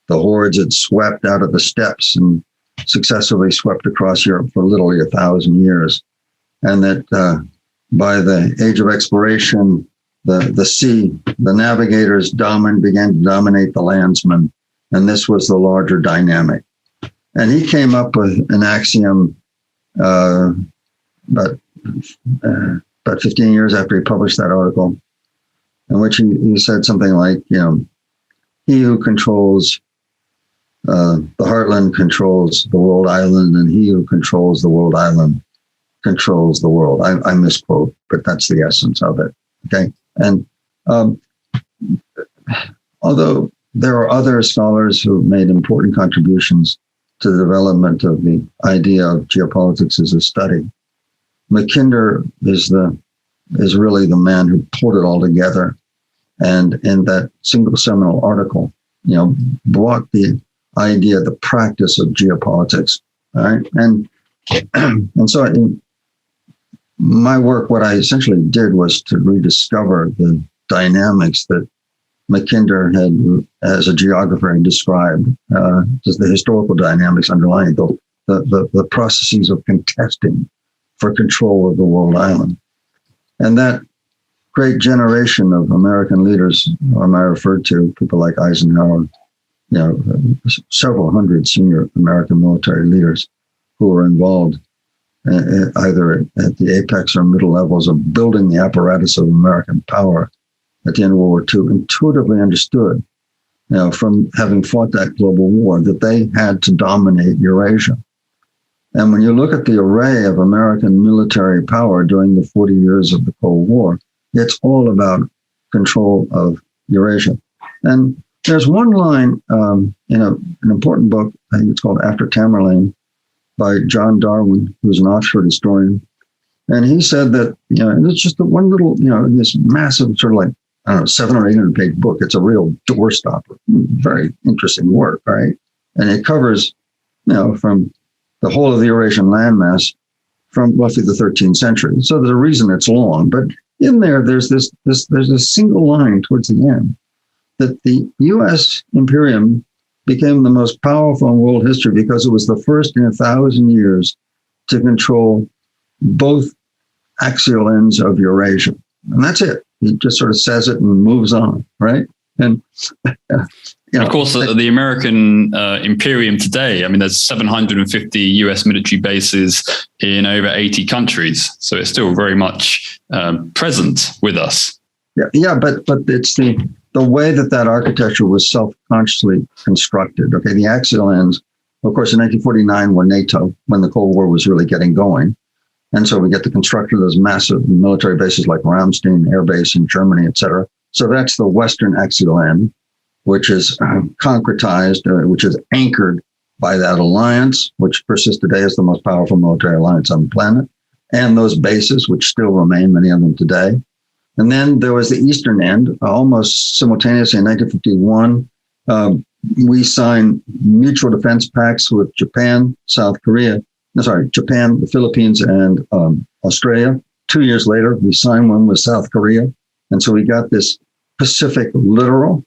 the hordes had swept out of the steppes and successively swept across Europe for literally 1,000 years. And that by the age of exploration, the sea, the navigators began to dominate the landsmen. And this was the larger dynamic. And he came up with an axiom about 15 years after he published that article, in which he said something like, he who controls the heartland controls the world island, and he who controls the world island controls the world. I misquote, but that's the essence of it. Okay. And although there are other scholars who have made important contributions to the development of the idea of geopolitics as a study, Mackinder is really the man who pulled it all together, and in that single seminal article, brought the idea, the practice of geopolitics. All right, and so in my work, what I essentially did was to rediscover the dynamics that Mackinder had, as a geographer, had described, just the historical dynamics underlying the processes of contesting for control of the world island. And that great generation of American leaders, whom I referred to, people like Eisenhower, several hundred senior American military leaders who were involved either at the apex or middle levels of building the apparatus of American power at the end of World War II, intuitively understood, from having fought that global war, that they had to dominate Eurasia. And when you look at the array of American military power during the 40 years of the Cold War, it's all about control of Eurasia. And there's one line in an important book, I think it's called After Tamerlane, by John Darwin, who's an Oxford historian. And he said that, it's just one little, this massive sort of like, 700 or 800 page book. It's a real doorstopper, very interesting work, right? And it covers, from the whole of the Eurasian landmass from roughly the 13th century. So there's a reason it's long, but in there, there's this single line towards the end that the U.S. Imperium became the most powerful in world history because it was the first in 1,000 years to control both axial ends of Eurasia. And that's it. He just sort of says it and moves on, right? And of course, the American Imperium today, there's 750 US military bases in over 80 countries. So it's still very much present with us. Yeah, but it's the way that architecture was self-consciously constructed. Okay, the axial ends, of course, in 1949 were NATO, when the Cold War was really getting going. And so we get the construction of those massive military bases like Ramstein Air Base in Germany, et cetera. So that's the Western axial end, which is concretized, which is anchored by that alliance, which persists today as the most powerful military alliance on the planet, and those bases, which still remain, many of them today. And then there was the eastern end, almost simultaneously in 1951. We signed mutual defense pacts with Japan, Japan, the Philippines, and Australia. 2 years later, we signed one with South Korea. And so we got this Pacific littoral,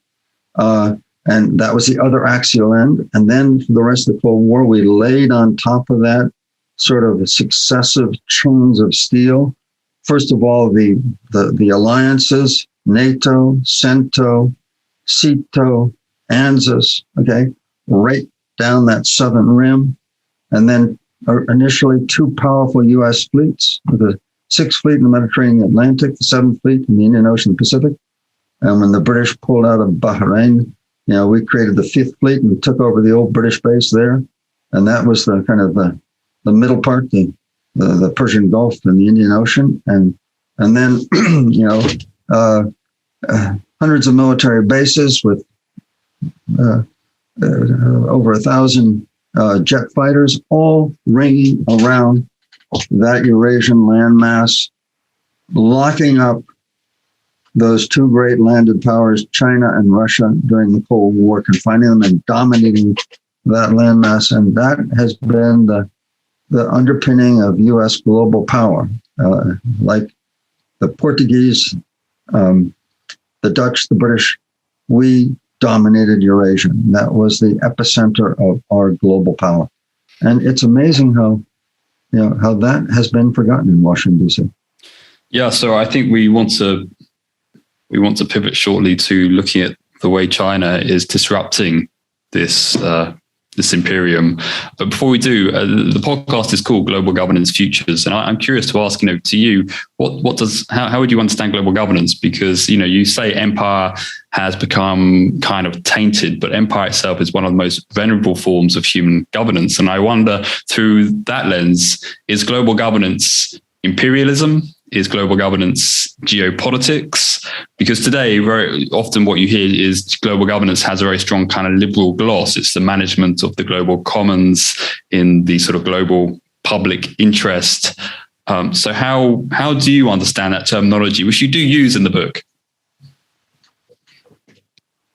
and that was the other axial end. And then for the rest of the Cold War, we laid on top of that sort of successive chains of steel. First of all, the alliances, NATO, CENTO, CETO, ANZUS, okay, right down that southern rim. And then initially two powerful U.S. fleets, the Sixth Fleet in the Mediterranean Atlantic, the Seventh Fleet in the Indian Ocean and Pacific. And when the British pulled out of Bahrain, we created the Fifth Fleet and took over the old British base there. And that was the kind of the middle part, the Persian Gulf and the Indian Ocean. And then, hundreds of military bases with over 1,000 jet fighters, all ringing around that Eurasian landmass, locking up those two great landed powers, China and Russia, during the Cold War, confining them and dominating that landmass. And that has been the underpinning of U.S. global power. Like the Portuguese, the Dutch, the British, we dominated Eurasia. That was the epicenter of our global power. And it's amazing how that has been forgotten in Washington, D.C. Yeah, so I think we want to pivot shortly to looking at the way China is disrupting this imperium. But before we do, the podcast is called Global Governance Futures, and I'm curious to ask, to you, how would you understand global governance? Because you say empire has become kind of tainted, but empire itself is one of the most venerable forms of human governance. And I wonder, through that lens, is global governance imperialism? Is global governance geopolitics? Because today, very often what you hear is global governance has a very strong kind of liberal gloss. It's the management of the global commons in the sort of global public interest. So how do you understand that terminology, which you do use in the book?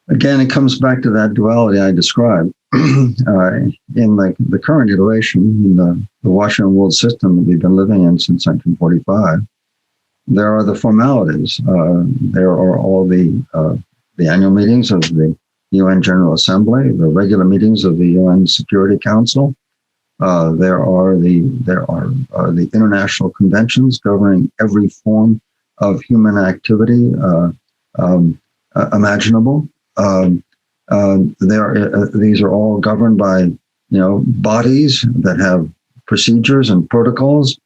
Again, it comes back to that duality I described. In the current iteration, in the Washington world system that we've been living in since 1945, there are the formalities. There are all the annual meetings of the UN General Assembly, the regular meetings of the UN Security Council. There are the international conventions governing every form of human activity imaginable. These are all governed by bodies that have procedures and protocols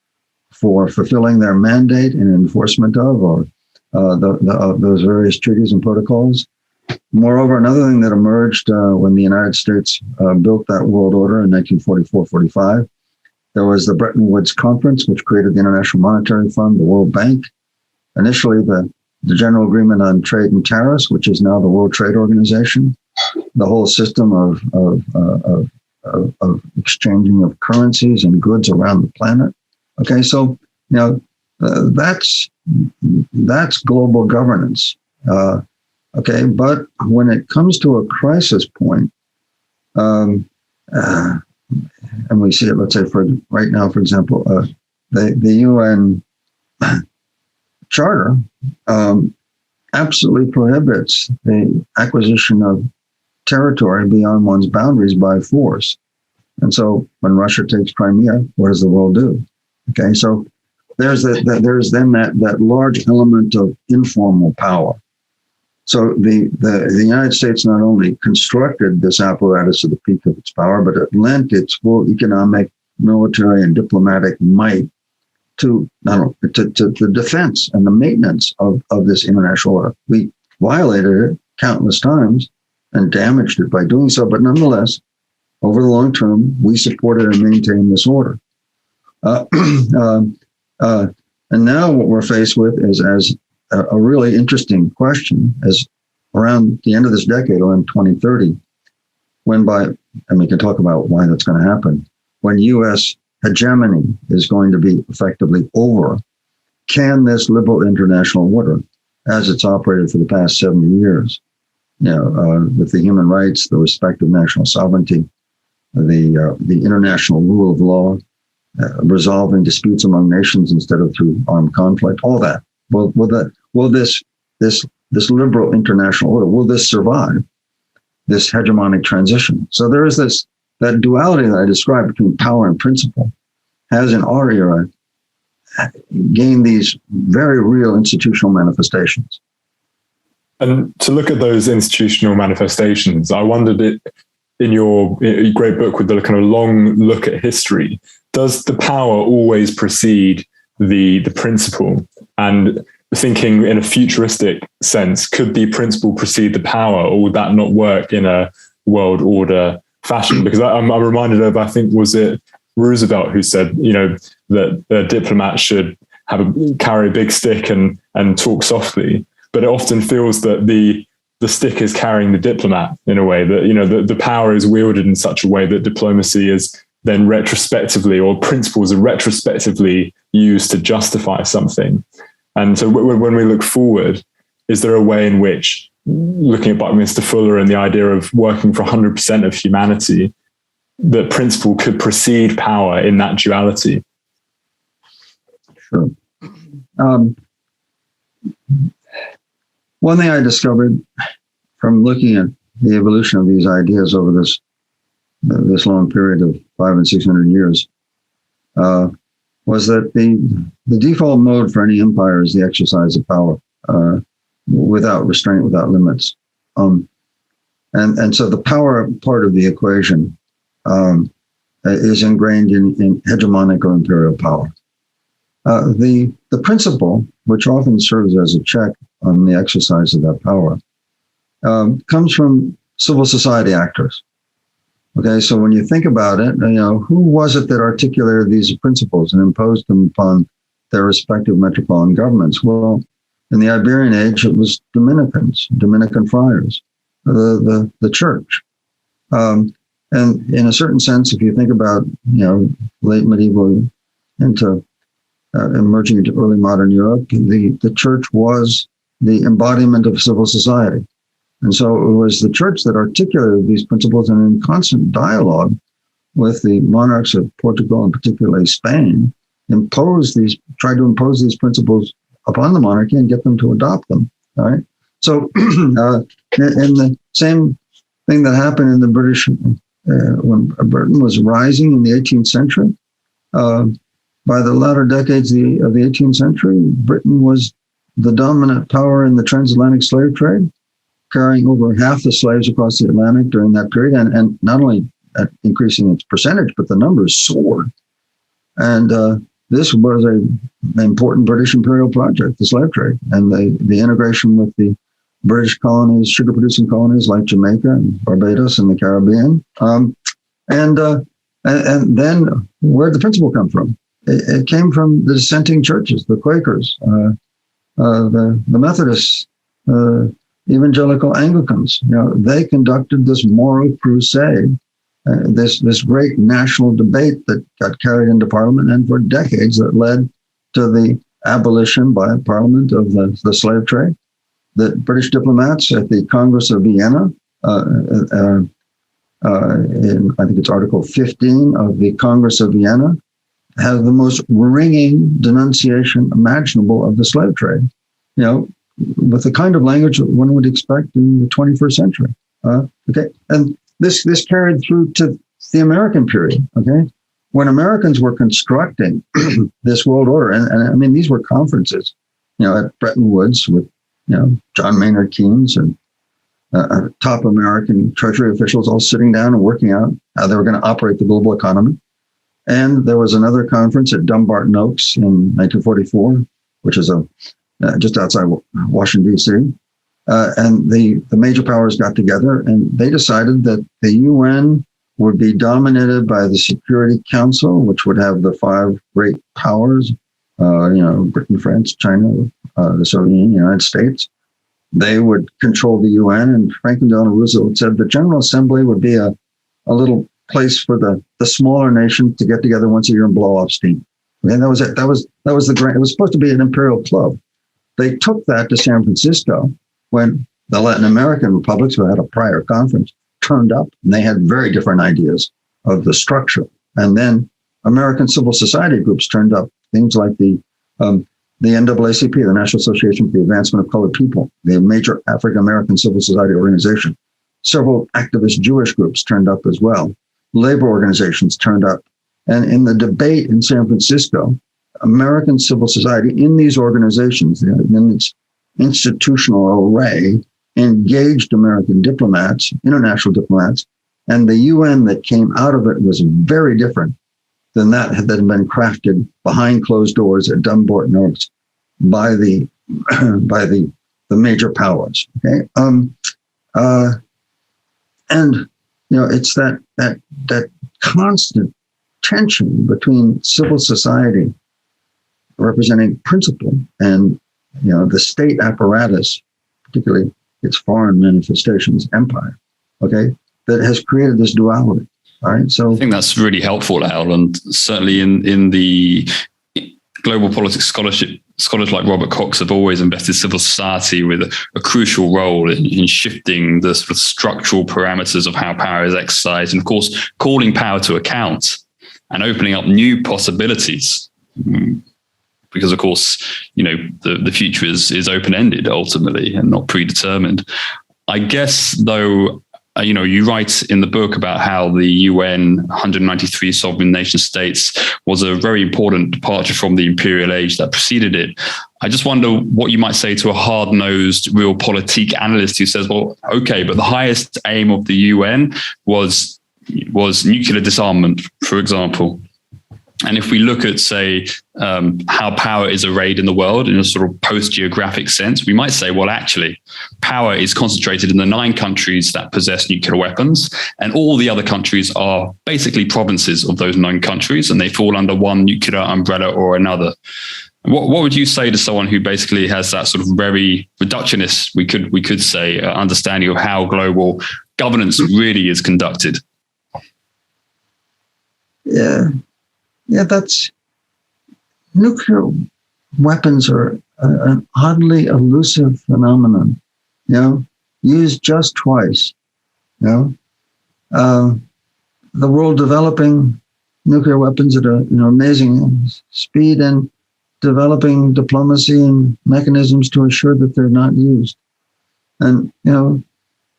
for fulfilling their mandate and enforcement of, or those various treaties and protocols. Moreover, another thing that emerged when the United States built that world order in 1944-45, there was the Bretton Woods Conference, which created the International Monetary Fund, the World Bank. Initially, the General Agreement on Trade and Tariffs, which is now the World Trade Organization, the whole system of exchanging of currencies and goods around the planet. Okay, so that's global governance. Okay, but when it comes to a crisis point, and we see it, let's say right now, for example, the UN Charter absolutely prohibits the acquisition of territory beyond one's boundaries by force. And so when Russia takes Crimea, what does the world do? Okay, so there's then that large element of informal power. So the United States not only constructed this apparatus at the peak of its power, but it lent its full economic, military, and diplomatic might to the defense and the maintenance of this international order. We violated it countless times and damaged it by doing so, but nonetheless, over the long term, we supported and maintained this order. And now what we're faced with is as a really interesting question, as around the end of this decade, around 2030, when by and we can talk about why that's going to happen, when U.S. hegemony is going to be effectively over, can this liberal international order, as it's operated for the past 70 years, with the human rights, the respect of national sovereignty, the international rule of law, resolving disputes among nations instead of through armed conflict, all that. Will this liberal international order, will this survive this hegemonic transition? So there is that duality that I described between power and principle has in our era gained these very real institutional manifestations. And to look at those institutional manifestations, I wondered, in your great book with the kind of long look at history, does the power always precede the principle? And thinking in a futuristic sense, could the principle precede the power, or would that not work in a world order fashion? Because I'm reminded of, I think, was it Roosevelt who said, that the diplomat should carry a big stick and talk softly. But it often feels that the stick is carrying the diplomat in a way, that, the power is wielded in such a way that diplomacy is then retrospectively, or principles are retrospectively used to justify something. And so when we look forward, is there a way in which, looking at Buckminster Fuller and the idea of working for 100% of humanity, that principle could precede power in that duality? Sure. One thing I discovered from looking at the evolution of these ideas over this long period of 500 and 600 years was that the default mode for any empire is the exercise of power without restraint, without limits. And so the power part of the equation is ingrained in hegemonic or imperial power. The principle, which often serves as a check on the exercise of that power, comes from civil society actors. Okay, so when you think about it, who was it that articulated these principles and imposed them upon their respective metropolitan governments? Well, in the Iberian age, it was Dominican friars, the church. And in a certain sense, if you think about, late medieval into emerging into early modern Europe, the church was the embodiment of civil society. And so it was the church that articulated these principles, and in constant dialogue with the monarchs of Portugal and particularly Spain, tried to impose these principles upon the monarchy and get them to adopt them. All right. So in the same thing that happened in the British, when Britain was rising in the 18th century, by the latter decades of the 18th century, Britain was the dominant power in the transatlantic slave trade, carrying over half the slaves across the Atlantic during that period, and not only increasing its percentage, but the numbers soared. And this was an important British imperial project, the slave trade, and the integration with the British colonies, sugar-producing colonies like Jamaica and Barbados and the Caribbean. And then where'd the principle come from? It came from the dissenting churches, the Quakers, the Methodists, evangelical Anglicans. They conducted this moral crusade, this great national debate that got carried into Parliament, and for decades that led to the abolition by Parliament of the slave trade. The British diplomats at the Congress of Vienna, in I think it's Article 15 of the Congress of Vienna, have the most ringing denunciation imaginable of the slave trade, with the kind of language that one would expect in the 21st century. Okay, and this carried through to the American period. Okay, when Americans were constructing this world order, and I mean these were conferences, at Bretton Woods with John Maynard Keynes and top American Treasury officials all sitting down and working out how they were going to operate the global economy. And there was another conference at Dumbarton Oaks in 1944, which is just outside Washington, D.C. And the major powers got together and they decided that the UN would be dominated by the Security Council, which would have the 5 great powers, Britain, France, China, the Soviet Union, the United States. They would control the UN, and Franklin Delano Roosevelt said the General Assembly would be a a little place for the smaller nations to get together once a year and blow off steam. And that was it. That was the grand. It was supposed to be an imperial club. They took that to San Francisco when the Latin American republics, who had a prior conference, turned up, and they had very different ideas of the structure. And then American civil society groups turned up, things like the NAACP, the National Association for the Advancement of Colored People, the major African American civil society organization. Several activist Jewish groups turned up as well. Labor organizations turned up. And in the debate in San Francisco, American civil society in these organizations, in its institutional array, engaged American diplomats, international diplomats, and the UN that came out of it was very different than that had been crafted behind closed doors at Dumbarton Oaks by the major powers. Okay, and it's that constant tension between civil society representing principle and the state apparatus, particularly its foreign manifestations, empire, okay, that has created this duality. All right. So I think that's really helpful, Al, and certainly in the global politics scholarship, scholars like Robert Cox have always invested civil society with a crucial role in shifting the sort of structural parameters of how power is exercised, and of course, calling power to account and opening up new possibilities. Because of course, the future is open-ended ultimately and not predetermined. I guess though, you write in the book about how the UN 193 sovereign nation states was a very important departure from the imperial age that preceded it. I just wonder what you might say to a hard-nosed realpolitik analyst who says, well, okay, but the highest aim of the UN was nuclear disarmament, for example. And if we look at, say, how power is arrayed in the world in a sort of post-geographic sense, we might say, well, actually, power is concentrated in the 9 countries that possess nuclear weapons, and all the other countries are basically provinces of those 9 countries, and they fall under one nuclear umbrella or another. What would you say to someone who basically has that sort of very reductionist, we could say, understanding of how global governance really is conducted? Yeah, that's nuclear weapons are an oddly elusive phenomenon. Used just twice. The world developing nuclear weapons at an amazing speed and developing diplomacy and mechanisms to assure that they're not used. And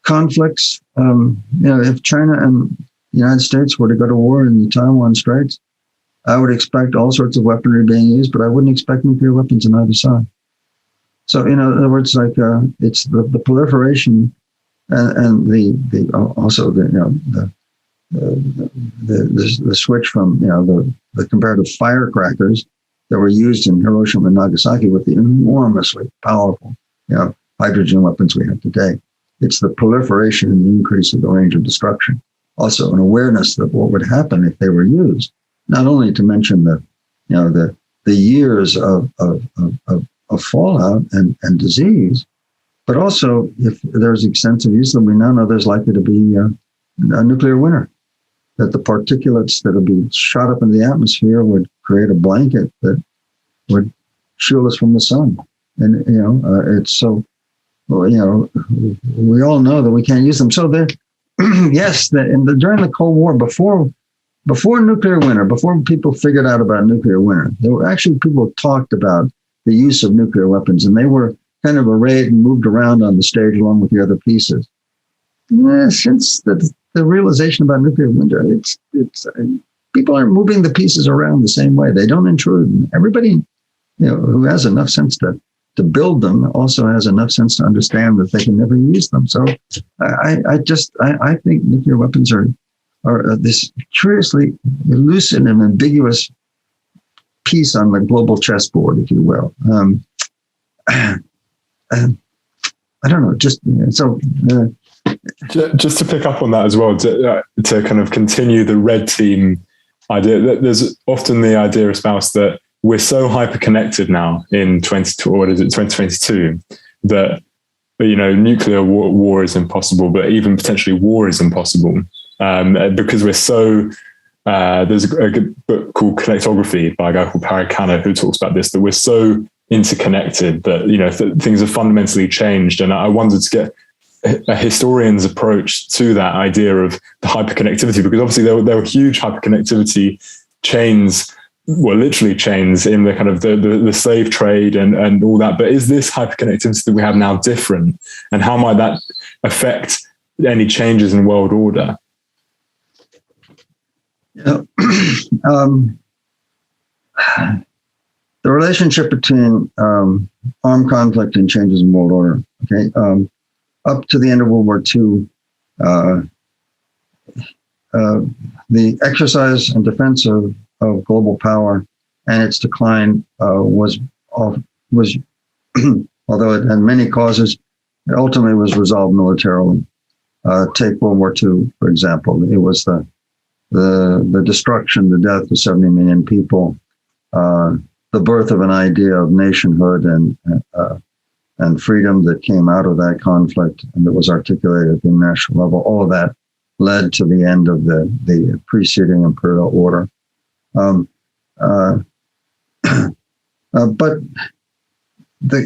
conflicts. If China and the United States were to go to war in the Taiwan Straits, I would expect all sorts of weaponry being used, but I wouldn't expect nuclear weapons on either side. So, in other words, like it's the proliferation and the switch from the comparative firecrackers that were used in Hiroshima and Nagasaki with the enormously powerful hydrogen weapons we have today. It's the proliferation and the increase of the range of destruction. Also, an awareness that what would happen if they were used. Not only to mention the years of fallout and disease, but also if there's extensive use, then we now know there's likely to be a nuclear winter. That the particulates that would be shot up into the atmosphere would create a blanket that would shield us from the sun. And it's so we all know that we can't use them. So yes, during the Cold War, before nuclear winter, before people figured out about nuclear winter, there were actually people who talked about the use of nuclear weapons, and they were kind of arrayed and moved around on the stage along with the other pieces. Since the realization about nuclear winter, it's people aren't moving the pieces around the same way. They don't intrude. Everybody, who has enough sense to build them also has enough sense to understand that they can never use them. So I think nuclear weapons are this curiously elusive and ambiguous piece on the global chessboard, if you will. I don't know. Just to pick up on that as well, to kind of continue the red team idea. There's often the idea espoused that we're so hyper connected now in 2022 that nuclear war is impossible, but even potentially war is impossible. because we're so. There's a good book called Connectography by a guy called Parikana who talks about this, that we're so interconnected that things have fundamentally changed. And I wanted to get a historian's approach to that idea of the hyperconnectivity, because obviously there were huge hyperconnectivity chains, well, literally chains in the kind of the slave trade and all that. But is this hyperconnectivity that we have now different? And how might that affect any changes in world order? The relationship between armed conflict and changes in world order. Okay, up to the end of World War II, the exercise and defense of global power and its decline was although it had many causes, it ultimately was resolved militarily. Take World War II, for example. It was the destruction, the death of 70 million people, the birth of an idea of nationhood and freedom that came out of that conflict and that was articulated at the international level. All of that led to the end of the preceding imperial order. But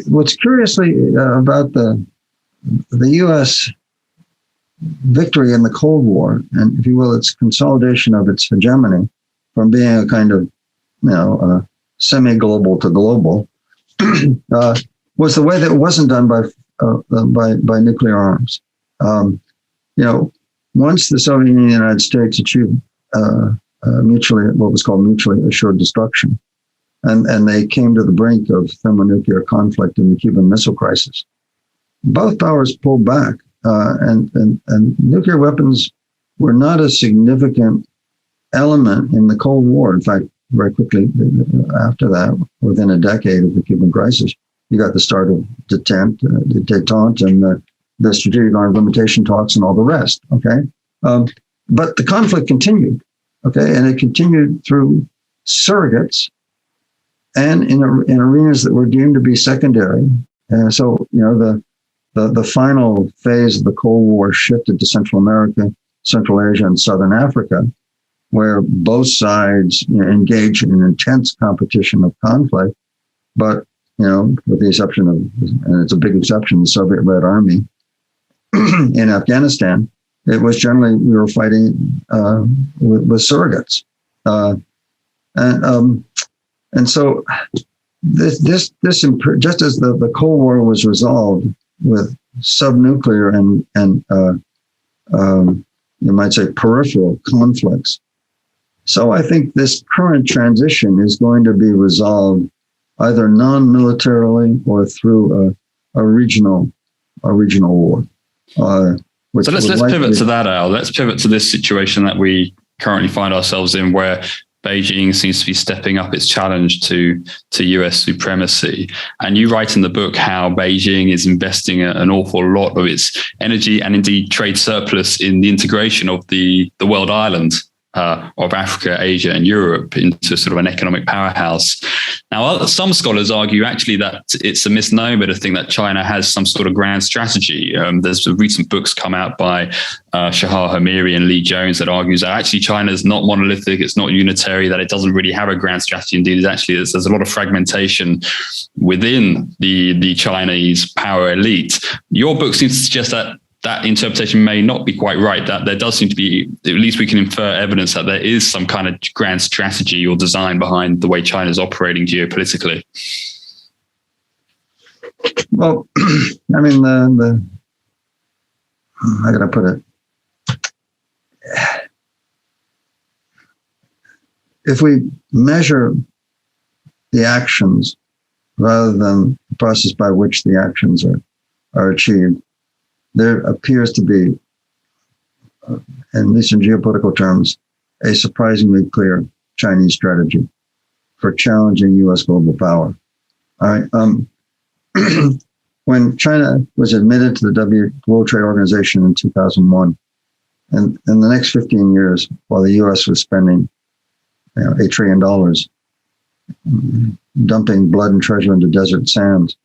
what's curiously about the U.S. victory in the Cold War, and if you will, its consolidation of its hegemony from being a kind of, semi-global to global, was the way that it wasn't done by nuclear arms. Once the Soviet Union and the United States achieved what was called mutually assured destruction, and they came to the brink of thermonuclear conflict in the Cuban Missile Crisis, both powers pulled back. And nuclear weapons were not a significant element in the Cold War. In fact, very quickly after that, within a decade of the Cuban crisis, you got the start of detente and the strategic arms limitation talks and all the rest. Okay, but the conflict continued. Okay, and it continued through surrogates and in arenas that were deemed to be secondary. And so, the final phase of the Cold War shifted to Central America, Central Asia, and Southern Africa, where both sides engaged in intense competition of conflict. But, with the exception of, and it's a big exception, the Soviet Red Army in Afghanistan, it was generally, we were fighting with surrogates. And so this just as the Cold War was resolved with subnuclear and you might say peripheral conflicts. So I think this current transition is going to be resolved either non-militarily or through a regional war. So let's pivot to that, Al. Let's pivot to this situation that we currently find ourselves in, where Beijing seems to be stepping up its challenge to US supremacy. And you write in the book how Beijing is investing an awful lot of its energy and indeed trade surplus in the integration of the world island of Africa, Asia, and Europe into sort of an economic powerhouse. Now, some scholars argue actually that it's a misnomer to think that China has some sort of grand strategy. There's recent books come out by Shahar Hamiri and Lee Jones that argues that actually China is not monolithic, it's not unitary, that it doesn't really have a grand strategy. Indeed, there's a lot of fragmentation within the Chinese power elite. Your book seems to suggest that interpretation may not be quite right, that there does seem to be, at least we can infer evidence that there is some kind of grand strategy or design behind the way China's operating geopolitically. Well, I mean, how can I put it? If we measure the actions rather than the process by which the actions are achieved, there appears to be, at least in geopolitical terms, a surprisingly clear Chinese strategy for challenging U.S. global power. All right. When China was admitted to the World Trade Organization in 2001, and in the next 15 years, while the U.S. was spending $8 trillion dumping blood and treasure into desert sands,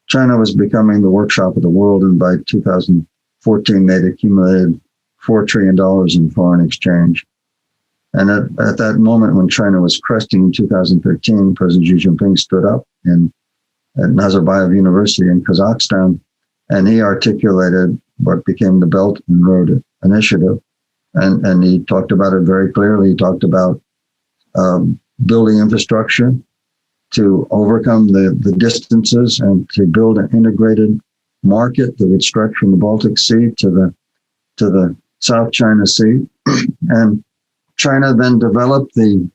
China was becoming the workshop of the world, and by 2014, they'd accumulated $4 trillion in foreign exchange. And at that moment when China was cresting in 2013, President Xi Jinping stood up at Nazarbayev University in Kazakhstan, and he articulated what became the Belt and Road Initiative. And he talked about it very clearly. He talked about building infrastructure to overcome the distances and to build an integrated market that would stretch from the Baltic Sea to the South China Sea. And China then developed the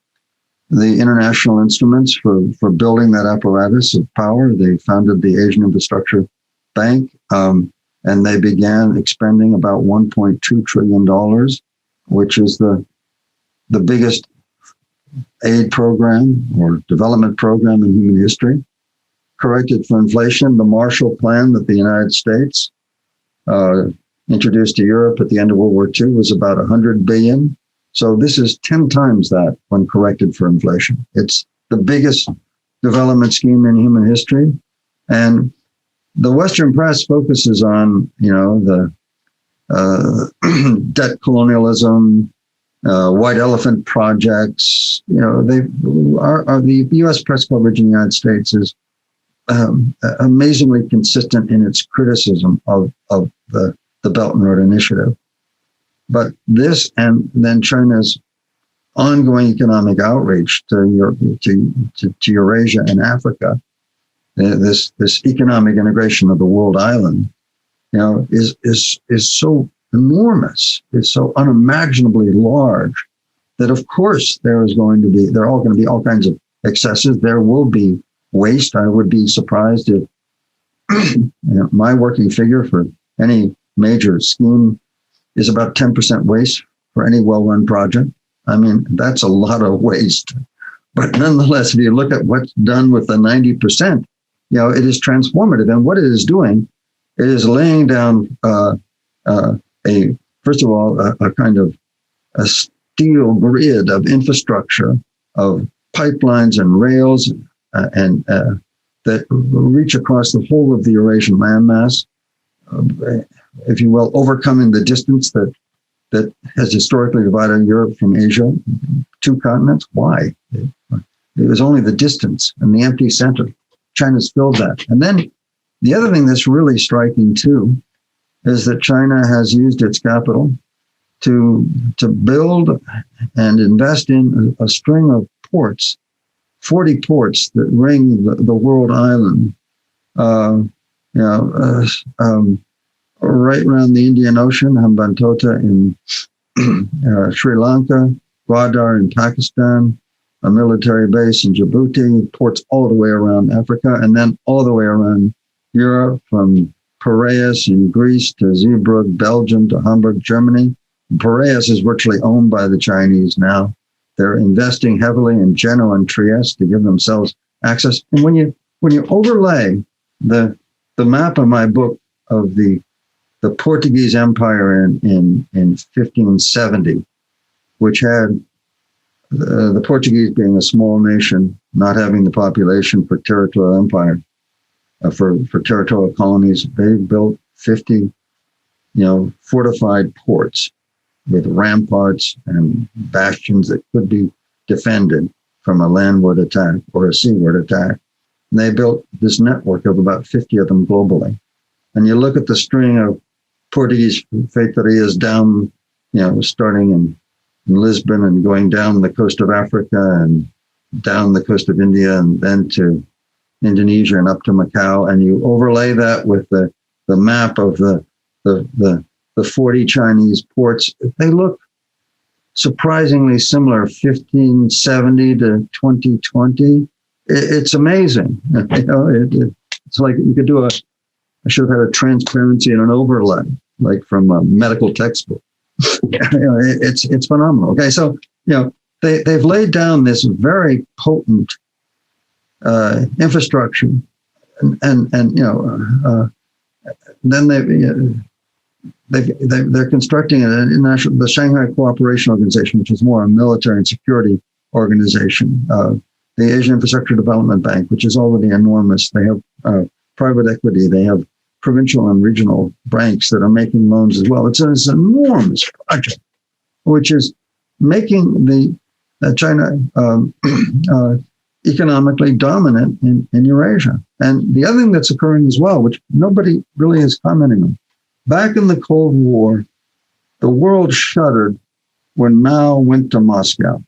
international instruments for building that apparatus of power. They founded the Asian Infrastructure Bank, and they began expending about $1.2 trillion, which is the biggest aid program or development program in human history. Corrected for inflation, the Marshall Plan that the United States introduced to Europe at the end of World War II was about $100 billion. So this is 10 times that when corrected for inflation. It's the biggest development scheme in human history. And the Western press focuses on, the debt colonialism, white elephant projects. The U.S. press coverage in the United States is amazingly consistent in its criticism of the Belt and Road Initiative. But this, and then China's ongoing economic outreach to Eurasia and Africa, this economic integration of the world island, is so enormous. It's so unimaginably large that, of course, there are going to be all kinds of excesses. There will be waste. I would be surprised if my working figure for any major scheme is about 10% waste for any well-run project. I mean, that's a lot of waste. But nonetheless, if you look at what's done with the 90%, it is transformative. And what it is doing, it is laying down first of all, a kind of a steel grid of infrastructure, of pipelines and rails, and that reach across the whole of the Eurasian landmass, if you will, overcoming the distance that has historically divided Europe from Asia, 2 continents. Why? It was only the distance and the empty center. China's filled that. And then the other thing that's really striking too is that China has used its capital to build and invest in a string of ports, 40 ports that ring the world island, right around the Indian Ocean, Hambantota in Sri Lanka, Gwadar in Pakistan, a military base in Djibouti, ports all the way around Africa, and then all the way around Europe, from Piraeus in Greece to Zeebrugge, Belgium, to Hamburg, Germany. Piraeus is virtually owned by the Chinese now. They're investing heavily in Genoa and Trieste to give themselves access. And when you overlay the map of my book of the Portuguese Empire in 1570, which had the Portuguese being a small nation, not having the population for territorial empire, for territorial colonies, they built 50, fortified ports with ramparts and bastions that could be defended from a landward attack or a seaward attack. And they built this network of about 50 of them globally. And you look at the string of Portuguese feitorias down, starting in Lisbon and going down the coast of Africa and down the coast of India and then to Indonesia and up to Macau, and you overlay that with the map of the 40 Chinese ports, they look surprisingly similar, 1570 to 2020. It's amazing. It's like you could do I should have had a transparency and an overlay, like from a medical textbook. It's phenomenal. Okay, so they've laid down this very potent infrastructure, and then they're constructing the Shanghai Cooperation Organization, which is more a military and security organization. The Asian Infrastructure Development Bank, which is already enormous. They have private equity. They have provincial and regional banks that are making loans as well. It's an enormous project, which is making the China economically dominant in Eurasia. And the other thing that's occurring as well, which nobody really is commenting on, back in the Cold War, the world shuddered when Mao went to Moscow.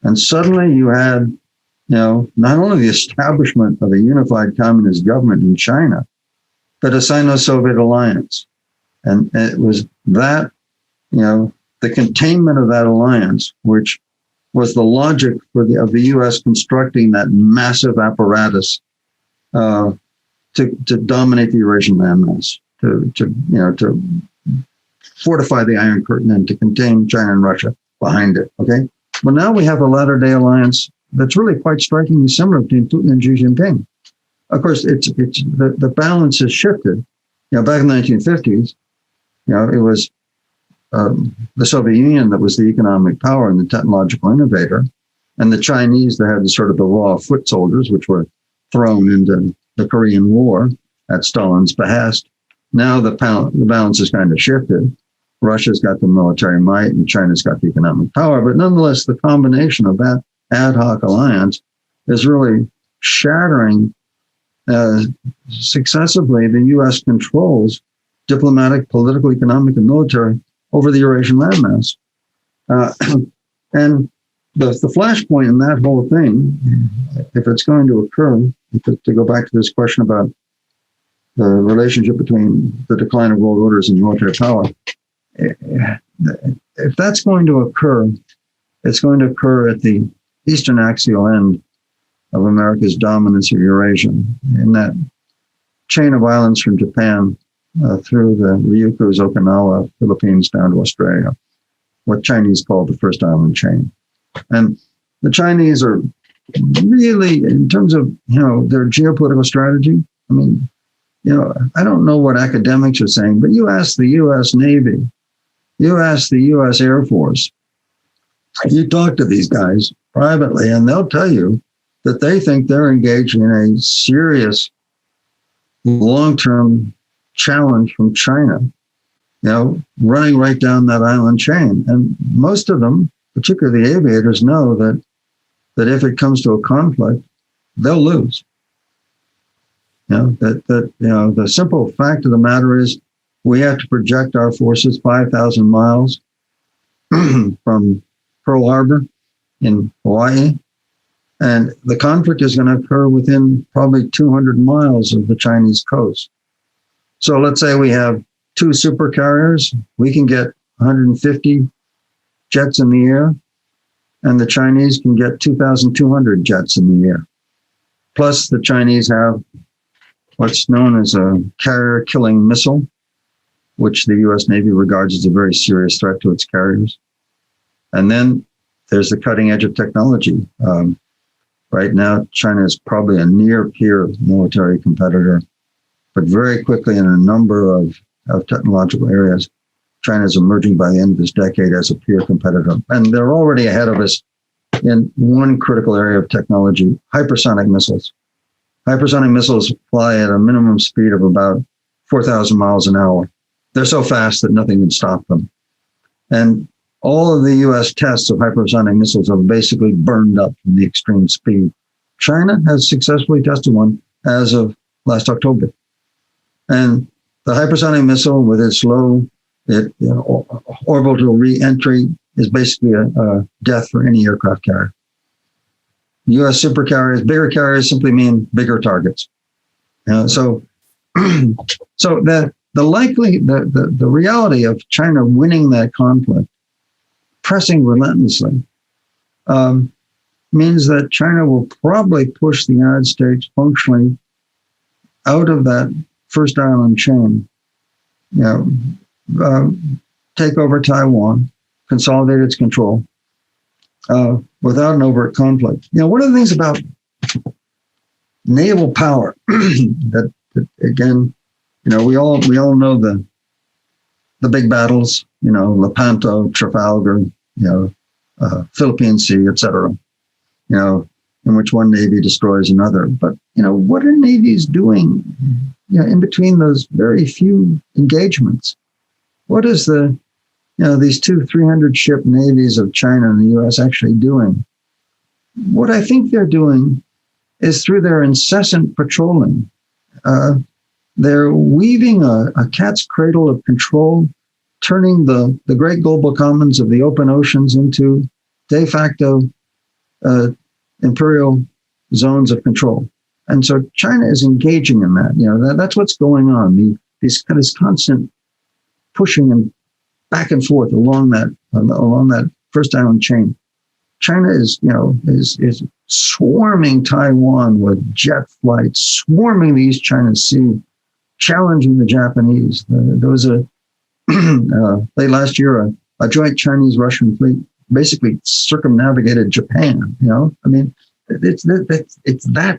And suddenly you had, not only the establishment of a unified communist government in China, but a Sino-Soviet alliance. And it was that, the containment of that alliance, which was the logic of the U.S. constructing that massive apparatus to dominate the Eurasian landmass, to fortify the Iron Curtain and to contain China and Russia behind it. Okay, well now we have a latter-day alliance that's really quite strikingly similar between Putin and Xi Jinping. Of course, it's the balance has shifted. Back in the 1950s, it was the Soviet Union that was the economic power and the technological innovator, and the Chinese that had the raw foot soldiers, which were thrown into the Korean War at Stalin's behest. Now the balance has kind of shifted. Russia's got the military might and China's got the economic power, but nonetheless, the combination of that ad hoc alliance is really shattering successively the U.S. controls diplomatic, political, economic, and military over the Eurasian landmass. And the flashpoint in that whole thing, if it's going to occur, to go back to this question about the relationship between the decline of world orders and military power, if that's going to occur, it's going to occur at the eastern axial end of America's dominance of Eurasia, in that chain of islands from Japan through the Ryukyus, Okinawa, Philippines, down to Australia, what Chinese call the first island chain. And the Chinese are really, in terms of, their geopolitical strategy, I don't know what academics are saying, but you ask the U.S. Navy, you ask the U.S. Air Force, you talk to these guys privately, and they'll tell you that they think they're engaged in a serious long-term challenge from China, running right down that island chain. And most of them, particularly the aviators, know that if it comes to a conflict, they'll lose. The simple fact of the matter is we have to project our forces 5,000 miles from Pearl Harbor in Hawaii, and the conflict is going to occur within probably 200 miles of the Chinese coast. So let's say we have 2 supercarriers, we can get 150 jets in the air, and the Chinese can get 2,200 jets in the air. Plus the Chinese have what's known as a carrier-killing missile, which the U.S. Navy regards as a very serious threat to its carriers. And then there's the cutting edge of technology. Right now, China is probably a near-peer military competitor, but very quickly in a number of technological areas, China is emerging by the end of this decade as a peer competitor. And they're already ahead of us in one critical area of technology, hypersonic missiles. Hypersonic missiles fly at a minimum speed of about 4,000 miles an hour. They're so fast that nothing can stop them. And all of the U.S. tests of hypersonic missiles are basically burned up from the extreme speed. China has successfully tested one as of last October. And the hypersonic missile with its low orbital re-entry is basically a death for any aircraft carrier. U.S. supercarriers, bigger carriers simply mean bigger targets. So the reality of China winning that conflict, pressing relentlessly, means that China will probably push the United States functionally out of that first island chain, take over Taiwan, consolidate its control without an overt conflict. One of the things about naval power that again, we all know the big battles, Lepanto, Trafalgar, Philippine Sea, etc. In which one navy destroys another. But what are navies doing in between those very few engagements, what is these 200-300 ship navies of China and the U.S. actually doing? What I think they're doing is through their incessant patrolling, they're weaving a cat's cradle of control, turning the great global commons of the open oceans into de facto imperial zones of control. And so China is engaging in that. That's what's going on. This constant pushing and back and forth along that first island chain. China is swarming Taiwan with jet flights, swarming the East China Sea, challenging the Japanese. There was late last year a joint Chinese-Russian fleet basically circumnavigated Japan. It's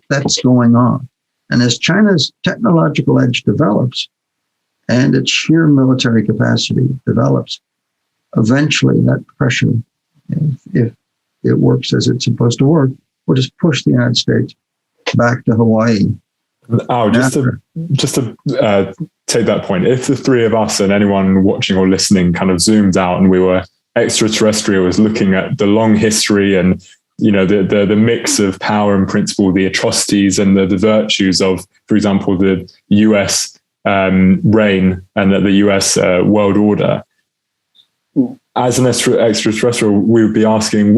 that's going on. And as China's technological edge develops and its sheer military capacity develops, eventually that pressure, if it works as it's supposed to work, will just push the United States back to Hawaii. Oh, just to take that point, if the three of us and anyone watching or listening kind of zoomed out and we were extraterrestrials looking at the long history and the mix of power and principle, the atrocities and the virtues of, for example, the US reign and the US world order, as an extraterrestrial, we would be asking,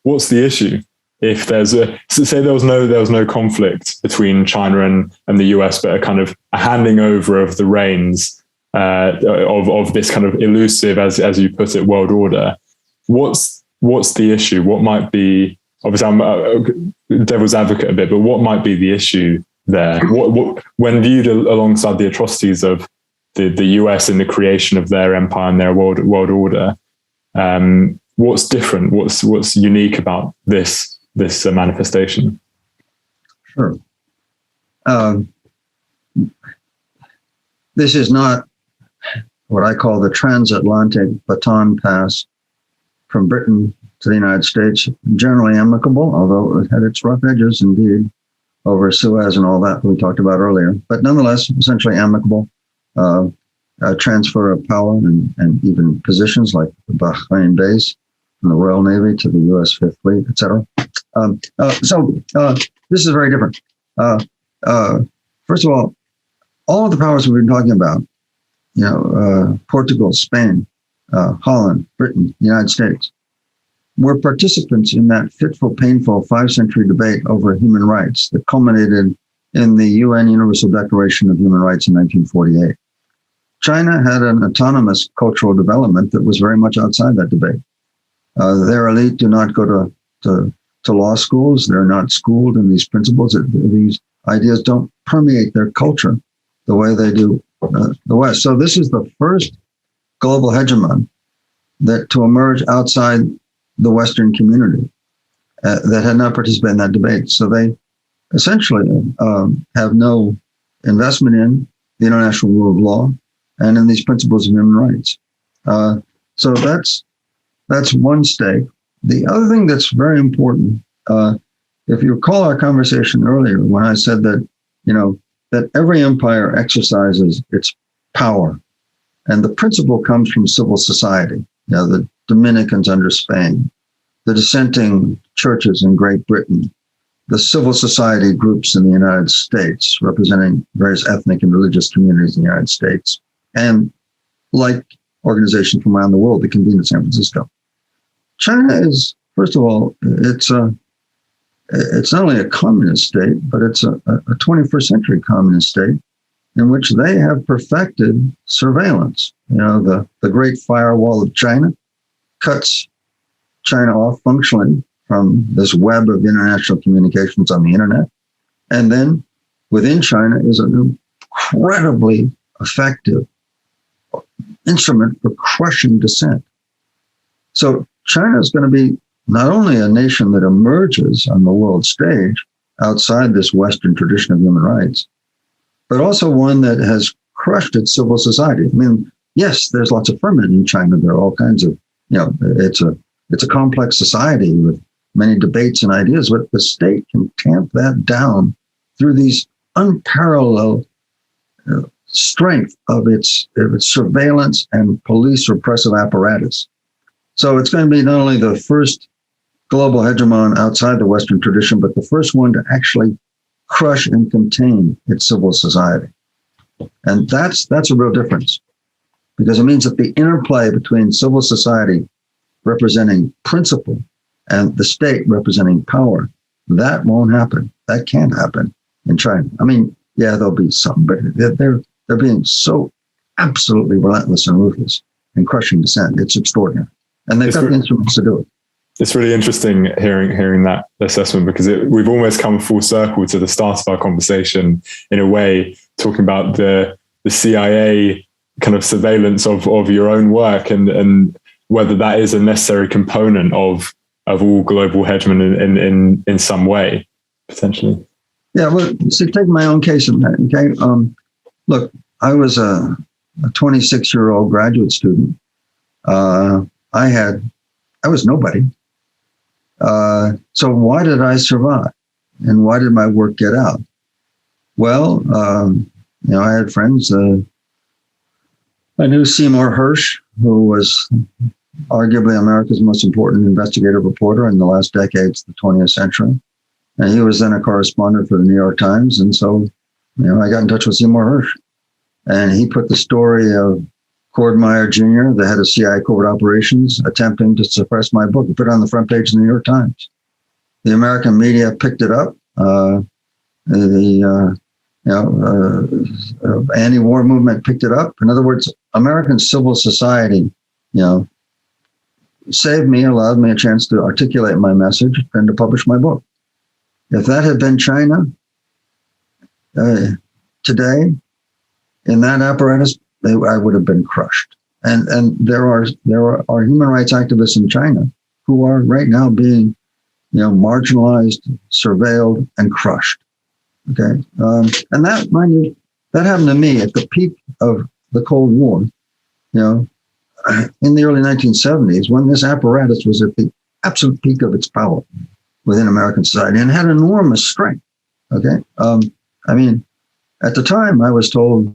what's the issue? If say there was no conflict between China and the US, but a kind of a handing over of the reins of this kind of elusive, as you put it, world order, what's the issue? What might be, obviously I'm a devil's advocate a bit, but what might be the issue there? What when viewed alongside the atrocities of the US in the creation of their empire and their world order, what's different? What's unique about this manifestation? Sure. This is not what I call the transatlantic baton pass from Britain to the United States, generally amicable, although it had its rough edges indeed over Suez and all that we talked about earlier, but nonetheless, essentially amicable. Transfer of power and even positions like the Bahrain base from the Royal Navy to the U.S. Fifth Fleet, etc. So this is very different. First of all of the powers we've been talking about, Portugal, Spain, Holland, Britain, United States, were participants in that fitful, painful 5-century debate over human rights that culminated in the UN Universal Declaration of Human Rights in 1948. China had an autonomous cultural development that was very much outside that debate. Their elite do not go to law schools. They're not schooled in these principles. These ideas don't permeate their culture the way they do the West. So this is the first global hegemon to emerge outside the Western community that had not participated in that debate. So they essentially have no investment in the international rule of law and in these principles of human rights. So that's one stake. The other thing that's very important, if you recall our conversation earlier when I said that, that every empire exercises its power, and the principle comes from civil society. The Dominicans under Spain, the dissenting churches in Great Britain, the civil society groups in the United States representing various ethnic and religious communities in the United States, and like organizations from around the world that convene in San Francisco. China is, first of all, it's not only a communist state, but it's a 21st century communist state in which they have perfected surveillance. The Great Firewall of China cuts China off functionally from this web of international communications on the internet. And then within China is an incredibly effective instrument for crushing dissent. So China is going to be not only a nation that emerges on the world stage outside this Western tradition of human rights, but also one that has crushed its civil society. I mean, yes, there's lots of ferment in China. There are all kinds of, it's a complex society with many debates and ideas, but the state can tamp that down through these unparalleled strength of its surveillance and police repressive apparatus. So it's going to be not only the first global hegemon outside the Western tradition, but the first one to actually crush and contain its civil society. And that's a real difference, because it means that the interplay between civil society representing principle and the state representing power, that won't happen. That can't happen in China. I mean, yeah, there'll be some, but they're being so absolutely relentless and ruthless in crushing dissent. It's extraordinary. And they've got the instruments to do it. It's really interesting hearing that assessment, because we've almost come full circle to the start of our conversation in a way, talking about the CIA kind of surveillance of your own work and whether that is a necessary component of all global hegemony in some way, potentially. Yeah, well, see, take my own case in that. Okay, look, I was a 26-year-old graduate student. I was nobody. So why did I survive? And why did my work get out? Well, I had friends. I knew Seymour Hersh, who was arguably America's most important investigative reporter in the last decades of the 20th century. And he was then a correspondent for the New York Times. And so, I got in touch with Seymour Hersh. And he put the story of Cord Meyer Jr., the head of CIA covert operations, attempting to suppress my book. He put it on the front page of the New York Times. The American media picked it up. Anti-war movement picked it up. In other words, American civil society, saved me, allowed me a chance to articulate my message and to publish my book. If that had been China today, in that apparatus, I would have been crushed. And there are human rights activists in China who are right now being, marginalized, surveilled, and crushed. Okay, and that, mind you, that happened to me at the peak of the Cold War. In the early 1970s, when this apparatus was at the absolute peak of its power within American society and had enormous strength. Okay, at the time, I was told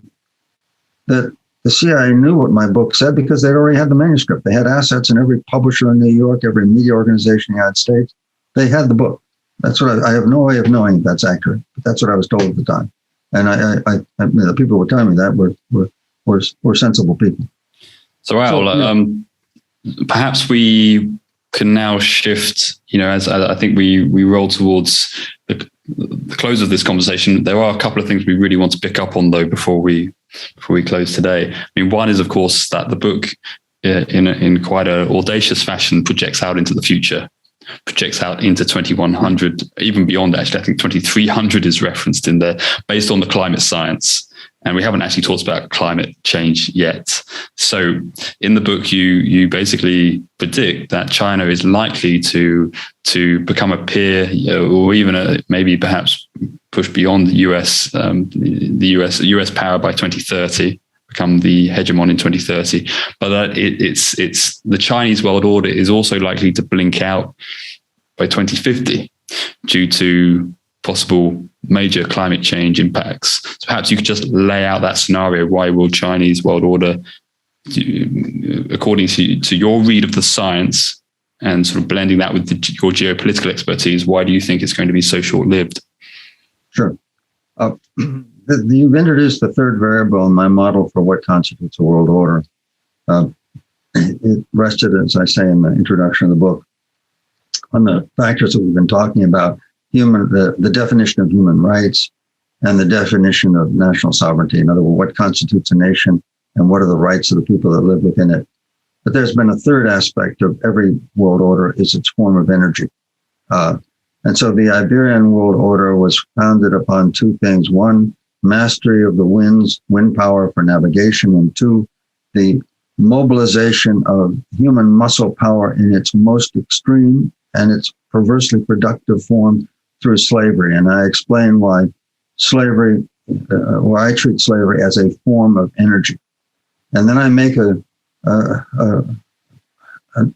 that the CIA knew what my book said because they'd already had the manuscript. They had assets in every publisher in New York, every media organization in the United States. They had the book. That's what I have no way of knowing if that's accurate, but that's what I was told at the time. And the people who were telling me that were sensible people. So, Al, perhaps we can now shift, as I think we roll towards the close of this conversation. There are a couple of things we really want to pick up on, though, before we close today. One is, of course, that the book, in quite an audacious fashion, projects out into the future, projects out into 2100, even beyond. Actually, I think 2300 is referenced in there, based on the climate science. And we haven't actually talked about climate change yet. So in the book, you basically predict that China is likely to become a peer, or even maybe perhaps push beyond the US power by 2030, become the hegemon in 2030. But that it's the Chinese world order is also likely to blink out by 2050 due to possible major climate change impacts. So perhaps you could just lay out that scenario. Why will Chinese world order, according to your read of the science and sort of blending that with your geopolitical expertise, why do you think it's going to be so short-lived? Sure. You've introduced the third variable in my model for what constitutes a world order. It rested, as I say in the introduction of the book, on the factors that we've been talking about. The definition of human rights and the definition of national sovereignty. In other words, what constitutes a nation and what are the rights of the people that live within it. But there's been a third aspect of every world order is its form of energy. And so the Iberian world order was founded upon two things. One, mastery of the winds, wind power for navigation. And two, the mobilization of human muscle power in its most extreme and its perversely productive form through slavery. And I explain why I treat slavery as a form of energy. And then I make an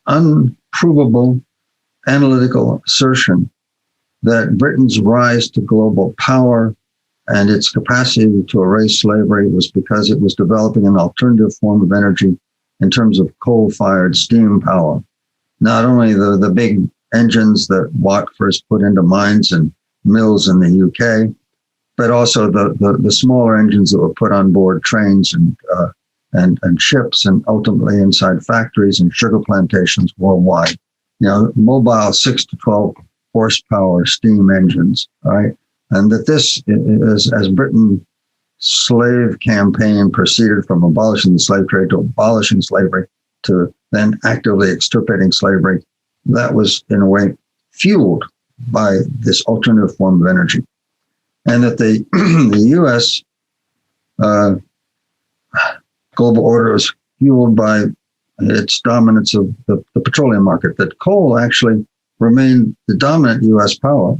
unprovable analytical assertion that Britain's rise to global power and its capacity to erase slavery was because it was developing an alternative form of energy in terms of coal-fired steam power. Not only the big engines that Watt first put into mines and mills in the UK, but also the smaller engines that were put on board trains and ships, and ultimately inside factories and sugar plantations worldwide. Mobile 6 to 12 horsepower steam engines, right? And that this is, as Britain's slave campaign proceeded from abolishing the slave trade to abolishing slavery to then actively extirpating slavery, that was in a way fueled by this alternative form of energy. And that the U.S. Global order was fueled by its dominance of the petroleum market, that coal actually remained the dominant U.S. power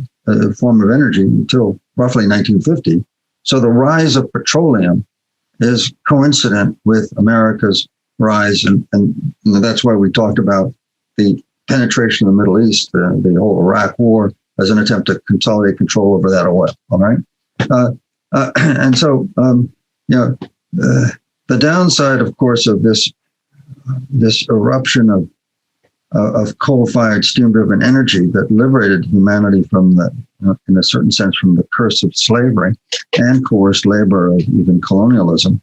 form of energy until roughly 1950. So the rise of petroleum is coincident with America's rise, and that's why we talked about the penetration of the Middle East, the whole Iraq War, as an attempt to consolidate control over that oil. All right, and so the downside, of course, of this eruption of coal-fired steam-driven energy that liberated humanity from in a certain sense, from the curse of slavery and coerced labor of even colonialism,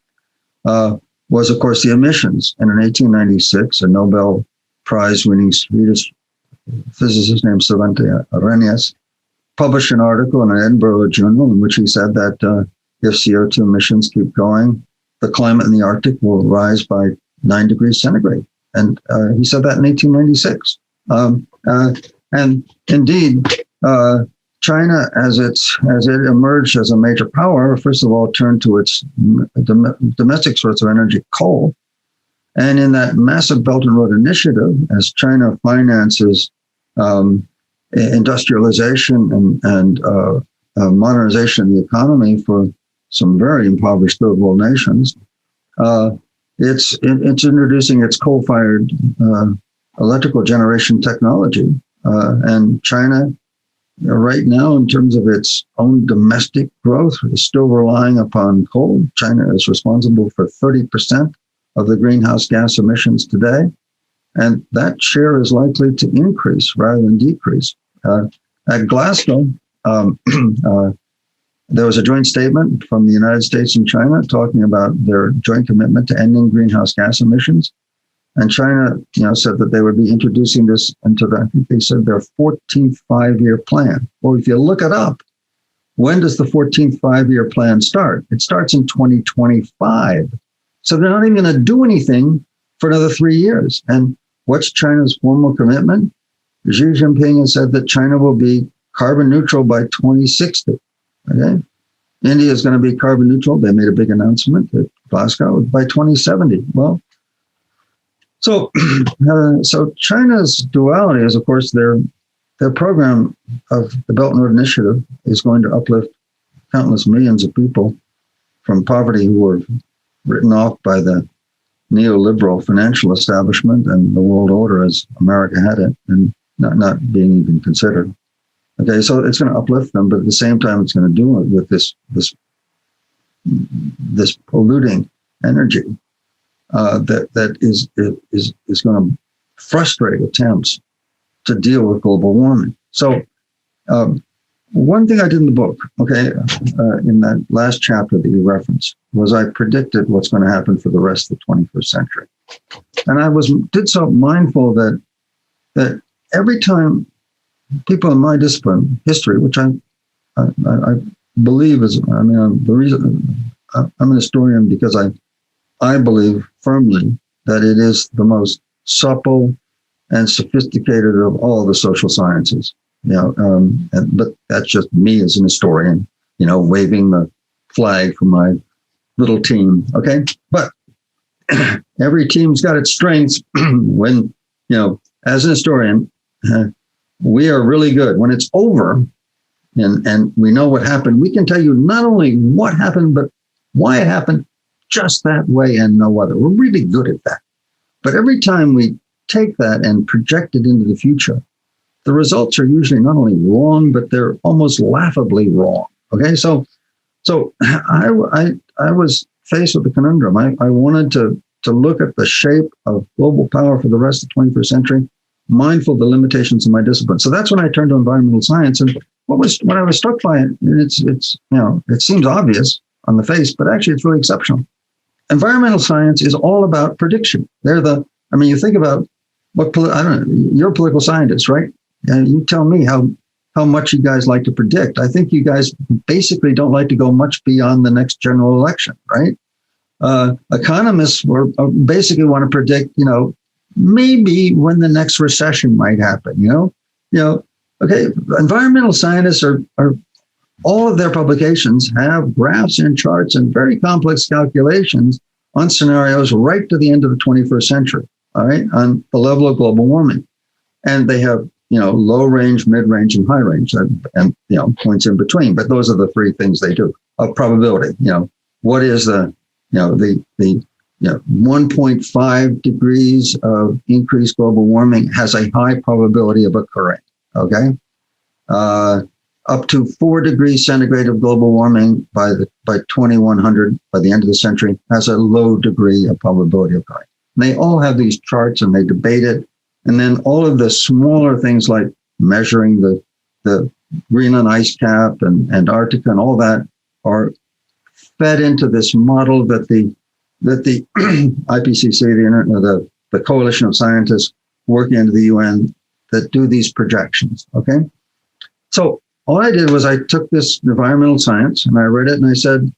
was, of course, the emissions. And in 1896, a Nobel Prize-winning Swedish physicist named Svante Arrhenius published an article in an Edinburgh journal in which he said that if CO2 emissions keep going, the climate in the Arctic will rise by 9 degrees centigrade. And he said that in 1896. And indeed, China, as it emerged as a major power, first of all, turned to its domestic source of energy, coal. And in that massive Belt and Road Initiative, as China finances industrialization and modernization of the economy for some very impoverished third world nations, it's introducing its coal-fired electrical generation technology. And China, right now, in terms of its own domestic growth, is still relying upon coal. China is responsible for 30% of the greenhouse gas emissions today. And that share is likely to increase rather than decrease. At Glasgow, there was a joint statement from the United States and China talking about their joint commitment to ending greenhouse gas emissions. And China, said that they would be introducing this into I think they said their 14th five-year plan. Well, if you look it up, when does the 14th five-year plan start? It starts in 2025. So they're not even going to do anything for another 3 years. And what's China's formal commitment? Xi Jinping has said that China will be carbon neutral by 2060. Okay, India is going to be carbon neutral. They made a big announcement at Glasgow by 2070. Well, so China's duality is, of course, their program of the Belt and Road Initiative is going to uplift countless millions of people from poverty who were written off by the neoliberal financial establishment and the world order as America had it, and not being even considered. Okay, so it's going to uplift them, but at the same time, it's going to do it with this polluting energy that is going to frustrate attempts to deal with global warming. So, one thing I did in the book, in that last chapter that you referenced, was I predicted what's going to happen for the rest of the 21st century, and I did so mindful that every time people in my discipline, history, which I believe is, the reason I'm an historian because I believe firmly that it is the most supple and sophisticated of all the social sciences. But that's just me as an historian, waving the flag for my little team. Okay, but every team's got its strengths. When as an historian. We are really good. When it's over and we know what happened, we can tell you not only what happened, but why it happened just that way and no other. We're really good at that. But every time we take that and project it into the future, the results are usually not only wrong, but they're almost laughably wrong. Okay, so So I was faced with the conundrum. I wanted to look at the shape of global power for the rest of the 21st century, mindful of the limitations of my discipline. So that's when I turned to environmental science. And what I was struck by, it's it seems obvious on the face, but actually it's really exceptional. Environmental science is all about prediction. You think about I don't know, you're a political scientist, right? And you tell me how much you guys like to predict. I think you guys basically don't like to go much beyond the next general election, right? Economists basically want to predict, maybe when the next recession might happen, okay, environmental scientists are all of their publications have graphs and charts and very complex calculations on scenarios right to the end of the 21st century, all right, on the level of global warming. And they have, low range, mid range, and high range, and points in between. But those are the three things they do of probability. What is the 1.5 degrees of increased global warming has a high probability of occurring. Okay, up to 4 degrees centigrade of global warming by 2100, by the end of the century, has a low degree of probability of occurring. And they all have these charts and they debate it. And then all of the smaller things like measuring the Greenland ice cap and Antarctica and all that are fed into this model that the IPCC, the coalition of scientists working under the UN that do these projections. Okay, so all I did was I took this environmental science and I read it and I said,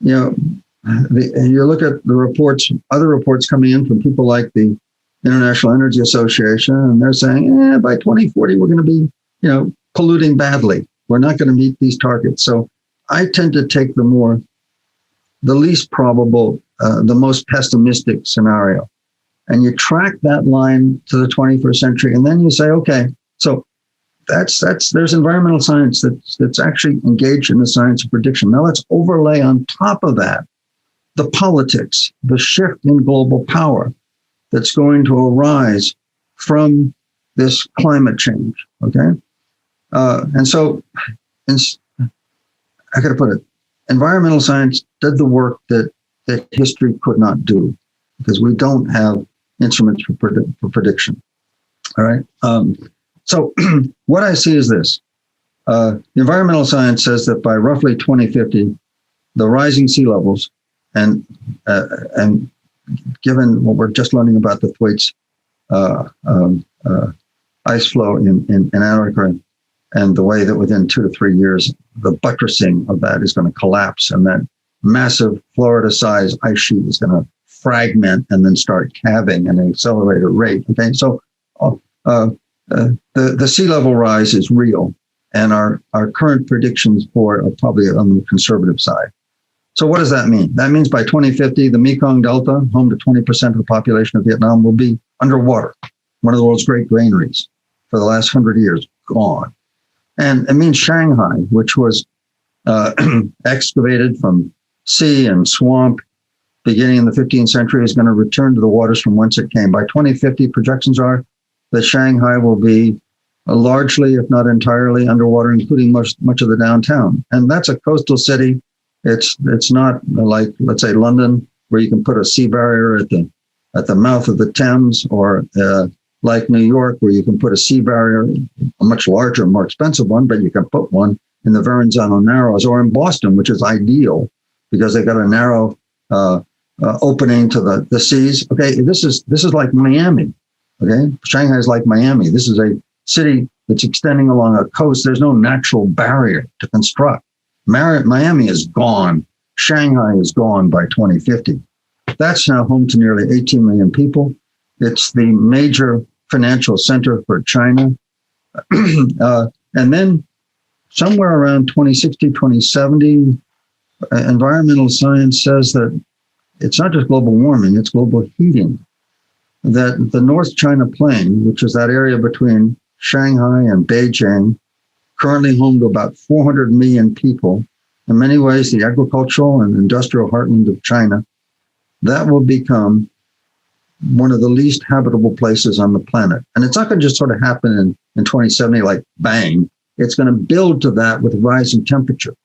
you look at the reports, other reports coming in from people like the International Energy Association, and they're saying, by 2040 we're going to be, polluting badly. We're not going to meet these targets. So I tend to take the least probable, the most pessimistic scenario. And you track that line to the 21st century, and then you say, okay, so there's environmental science that's actually engaged in the science of prediction. Now let's overlay on top of that the politics, the shift in global power that's going to arise from this climate change. Okay, and so I got to put it. Environmental science did the work that history could not do because we don't have instruments for prediction. All right. So what I see is this. Environmental science says that by roughly 2050, the rising sea levels and given what we're just learning about the Thwaites ice flow in Antarctica, and the way that within 2 to 3 years, the buttressing of that is going to collapse, and that massive Florida-sized ice sheet is going to fragment and then start calving at an accelerated rate. Okay, so the sea level rise is real, and our current predictions for it are probably on the conservative side. So what does that mean? That means by 2050, the Mekong Delta, home to 20% of the population of Vietnam, will be underwater. One of the world's great granaries for the last 100 years, gone. And it means Shanghai, which was excavated from sea and swamp beginning in the 15th century, is going to return to the waters from whence it came. By 2050, projections are that Shanghai will be largely, if not entirely, underwater, including much of the downtown. And that's a coastal city. It's not like, let's say, London, where you can put a sea barrier at the mouth of the Thames, or like New York, where you can put a sea barrier, a much larger, more expensive one, but you can put one in the Verrazano Narrows, or in Boston, which is ideal because they've got a narrow opening to the seas. Okay, this is like Miami. Okay, Shanghai is like Miami. This is a city that's extending along a coast. There's no natural barrier to construct. Miami is gone. Shanghai is gone by 2050. That's now home to nearly 18 million people. It's the major financial center for China. And then somewhere around 2060, 2070, environmental science says that it's not just global warming, it's global heating. That the North China Plain, which is that area between Shanghai and Beijing, currently home to about 400 million people, in many ways the agricultural and industrial heartland of China, that will become one of the least habitable places on the planet. And it's not going to just sort of happen in 2070 like bang. It's going to build to that with rising temperature.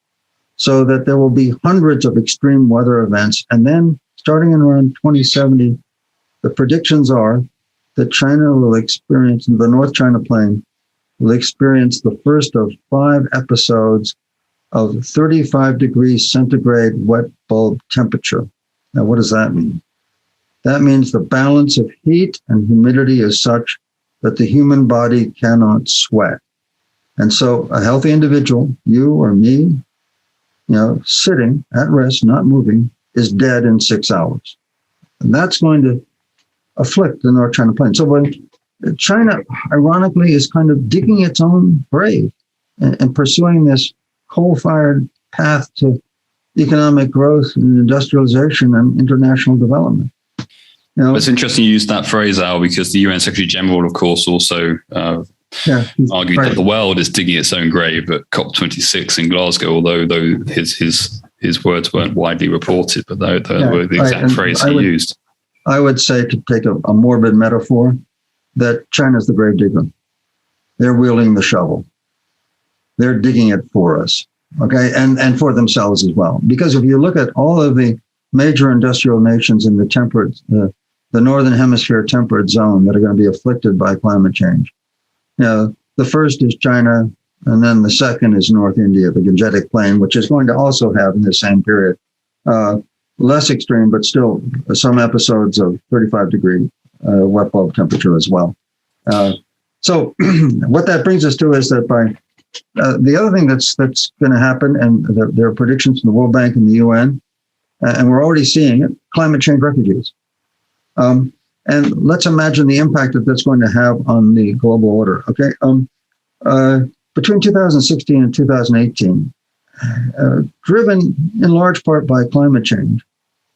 so that there will be hundreds of extreme weather events. And then starting in around 2070, the predictions are that China will experience, the North China Plain will experience the first of 5 episodes of 35 degrees centigrade wet bulb temperature. Now, what does that mean? That means the balance of heat and humidity is such that the human body cannot sweat. And so a healthy individual, you or me, sitting at rest, not moving, is dead in 6 hours. And that's going to afflict the North China Plain. So when China, ironically, is kind of digging its own grave and pursuing this coal-fired path to economic growth and industrialization and international development. It's interesting you used that phrase, Al, because the UN Secretary General, of course, also argued that the world is digging its own grave at COP26 in Glasgow, although his words weren't widely reported, but they were the exact phrase he used. I would say, to take a morbid metaphor, that China's the grave digger. They're wielding the shovel. They're digging it for us, okay, and for themselves as well. Because if you look at all of the major industrial nations in the temperate, the northern hemisphere temperate zone that are going to be afflicted by climate change, the first is China, and then the second is North India, the Gangetic Plain, which is going to also have in the same period less extreme, but still some episodes of 35-degree wet bulb temperature as well. So what that brings us to is that by the other thing that's going to happen, and there are predictions from the World Bank and the UN, and we're already seeing it, climate change refugees. And let's imagine the impact that that's going to have on the global order. Okay, between 2016 and 2018, driven in large part by climate change,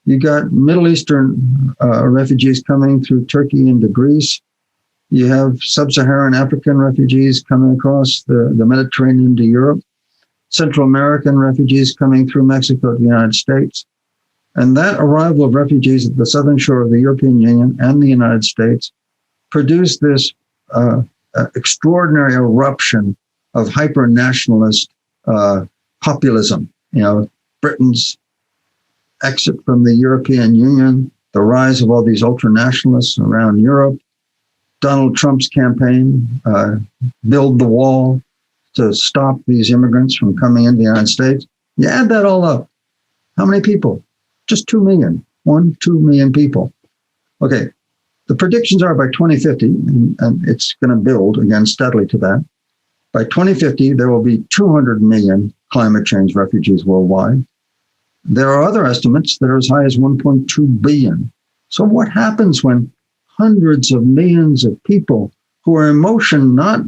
you got Middle Eastern refugees coming through Turkey into Greece. You have sub-Saharan African refugees coming across the Mediterranean to Europe, Central American refugees coming through Mexico to the United States. And that arrival of refugees at the southern shore of the European Union and the United States produced this extraordinary eruption of hyper-nationalist populism. Britain's exit from the European Union, the rise of all these ultra-nationalists around Europe, Donald Trump's campaign, build the wall to stop these immigrants from coming into the United States. You add that all up. How many people? Just 2 million, 2 million people. Okay, the predictions are by 2050, and it's going to build again steadily to that. By 2050, there will be 200 million climate change refugees worldwide. There are other estimates that are as high as 1.2 billion. So what happens when hundreds of millions of people who are in motion, not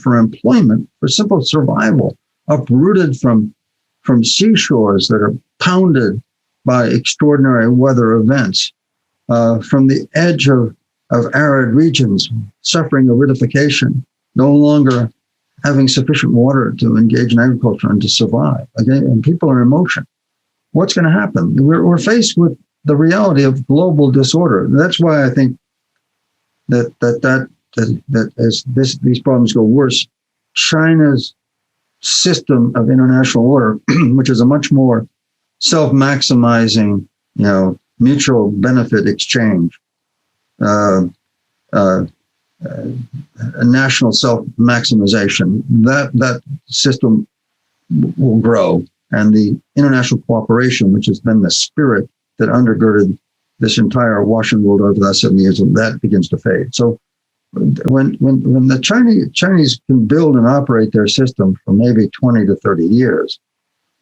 for employment, for simple survival, uprooted from seashores that are pounded by extraordinary weather events, from the edge of arid regions, suffering aridification, no longer having sufficient water to engage in agriculture and to survive. Okay, and people are in motion. What's going to happen? We're faced with the reality of global disorder. That's why I think that as these problems go worse, China's system of international order, which is a much more self-maximizing, mutual benefit exchange, national self-maximization, that system will grow. And the international cooperation, which has been the spirit that undergirded this entire Washington world over the last 7 years, that begins to fade. So when the Chinese can build and operate their system for maybe 20 to 30 years,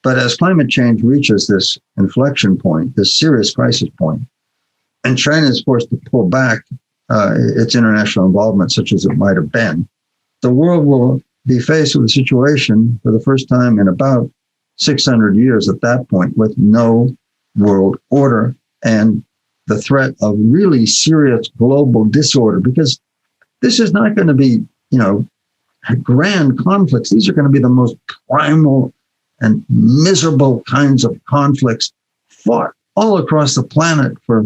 but as climate change reaches this inflection point, this serious crisis point, and China is forced to pull back its international involvement, such as it might have been, the world will be faced with a situation for the first time in about 600 years at that point, with no world order and the threat of really serious global disorder, because this is not going to be, grand conflicts. These are going to be the most primal and miserable kinds of conflicts fought all across the planet for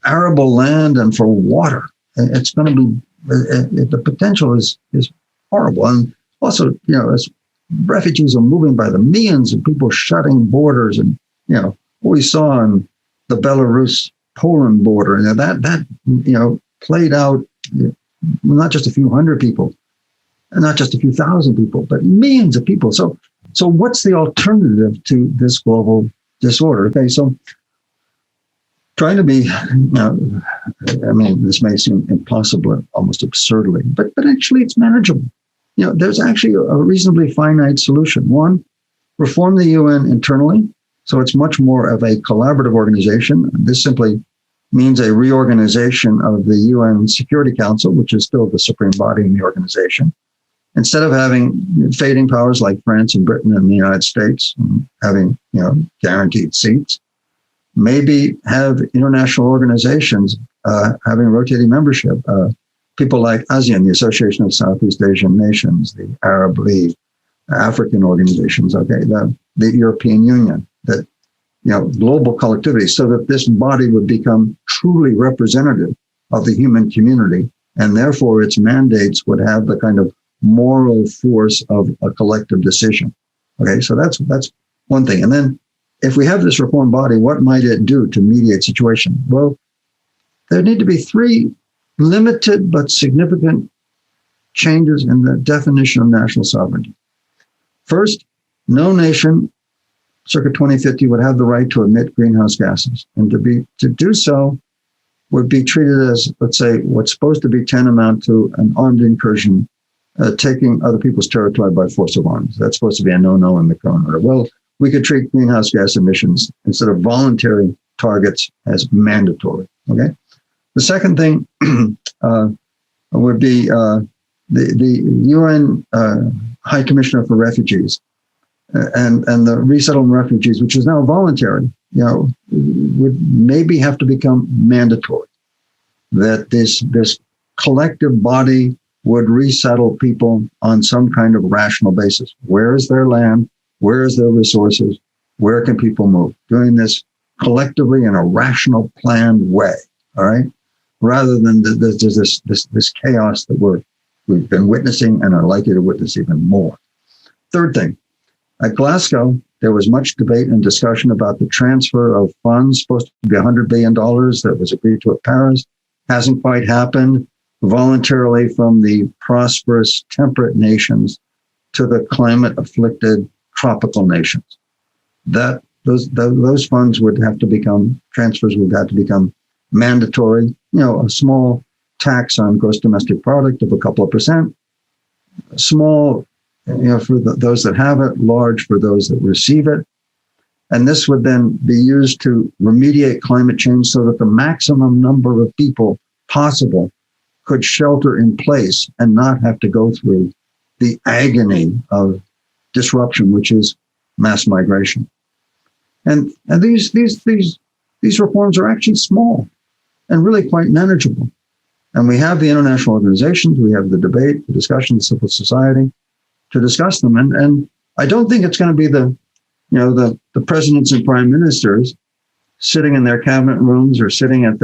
arable land and for water. It's going to be, the potential is horrible. And also, as refugees are moving by the millions and people shutting borders. And, what we saw in the Belarus-Poland border, and that played out, not just a few hundred people, and not just a few thousand people, but millions of people. So what's the alternative to this global disorder? Okay, so trying to be, this may seem impossible, almost absurdly, but actually it's manageable. There's actually a reasonably finite solution. One, reform the UN internally, so it's much more of a collaborative organization. This simply means a reorganization of the UN Security Council, which is still the supreme body in the organization. Instead of having fading powers like France and Britain and the United States, having guaranteed seats, maybe have international organizations having rotating membership. People like ASEAN, the Association of Southeast Asian Nations, the Arab League, African organizations, the European Union, that global collectivity, so that this body would become truly representative of the human community, and therefore its mandates would have the kind of moral force of a collective decision. Okay, so that's one thing. And then if we have this reform body, what might it do to mediate situation? Well, there need to be three limited but significant changes in the definition of national sovereignty. First, no nation circa 2050 would have the right to emit greenhouse gases, and to do so would be treated as, let's say, what's supposed to be tantamount to an armed incursion, taking other people's territory by force of arms. That's supposed to be a no-no in the current order. Well, we could treat greenhouse gas emissions instead of voluntary targets as mandatory. Okay. The second thing would be the UN High Commissioner for Refugees and the resettlement refugees, which is now voluntary, would maybe have to become mandatory. That this collective body would resettle people on some kind of rational basis. Where is their land? Where is their resources? Where can people move? Doing this collectively in a rational, planned way. All right, rather than this chaos that we've been witnessing and are likely to witness even more. Third thing, at Glasgow, there was much debate and discussion about the transfer of funds, supposed to be $100 billion that was agreed to at Paris. Hasn't quite happened. Voluntarily from the prosperous, temperate nations to the climate-afflicted tropical nations. Those funds would have to become, transfers would have to become mandatory. A small tax on gross domestic product of a couple of percent. Small, for those that have it, large for those that receive it. And this would then be used to remediate climate change so that the maximum number of people possible could shelter in place and not have to go through the agony of disruption, which is mass migration. And these reforms are actually small and really quite manageable. And we have the international organizations, we have the debate, the discussion, the civil society to discuss them. And I don't think it's going to be the presidents and prime ministers sitting in their cabinet rooms or sitting in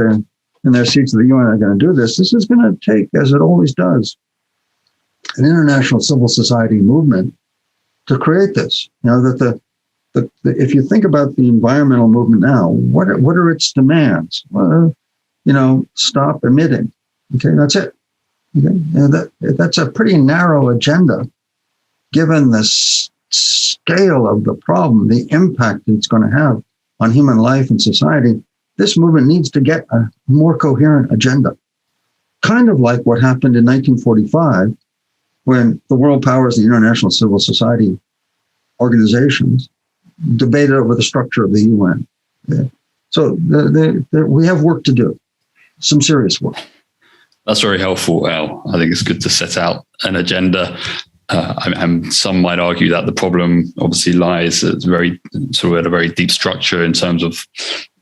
their seats of the UN are going to do this. This is going to take, as it always does, an international civil society movement to create this. If you think about the environmental movement now, what are its demands? Well, stop emitting. Okay, that's it. Okay, that's a pretty narrow agenda, given the scale of the problem, the impact it's going to have on human life and society. This movement needs to get a more coherent agenda. Kind of like what happened in 1945, when the world powers, the international civil society organizations, debated over the structure of the UN. Yeah. So we have work to do, some serious work. That's very helpful, Al. I think it's good to set out an agenda. And some might argue that the problem obviously lies at a very deep structure in terms of,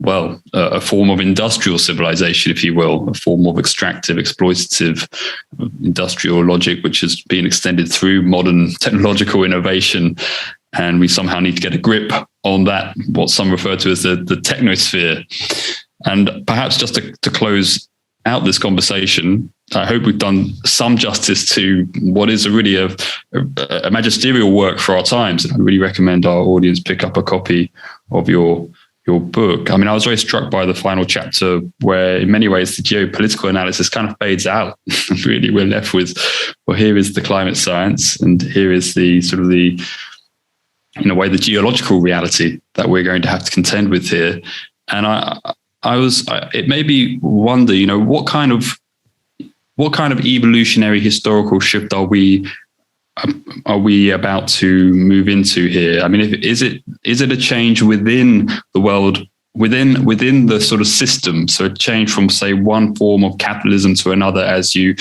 a form of industrial civilization, if you will, a form of extractive, exploitative industrial logic, which has been extended through modern technological innovation. And we somehow need to get a grip on that, what some refer to as the technosphere. And perhaps just to close out this conversation, I hope we've done some justice to what is really a magisterial work for our times. And I really recommend our audience pick up a copy of your book. I mean, I was very struck by the final chapter where in many ways the geopolitical analysis kind of fades out. Really, we're left with, well, here is the climate science and here is the sort of the, in a way, the geological reality that we're going to have to contend with here. And it made me wonder, what kind of evolutionary historical shift are we about to move into here? I mean, is it a change within the world, within the sort of system? So a change from, say, one form of capitalism to another, as you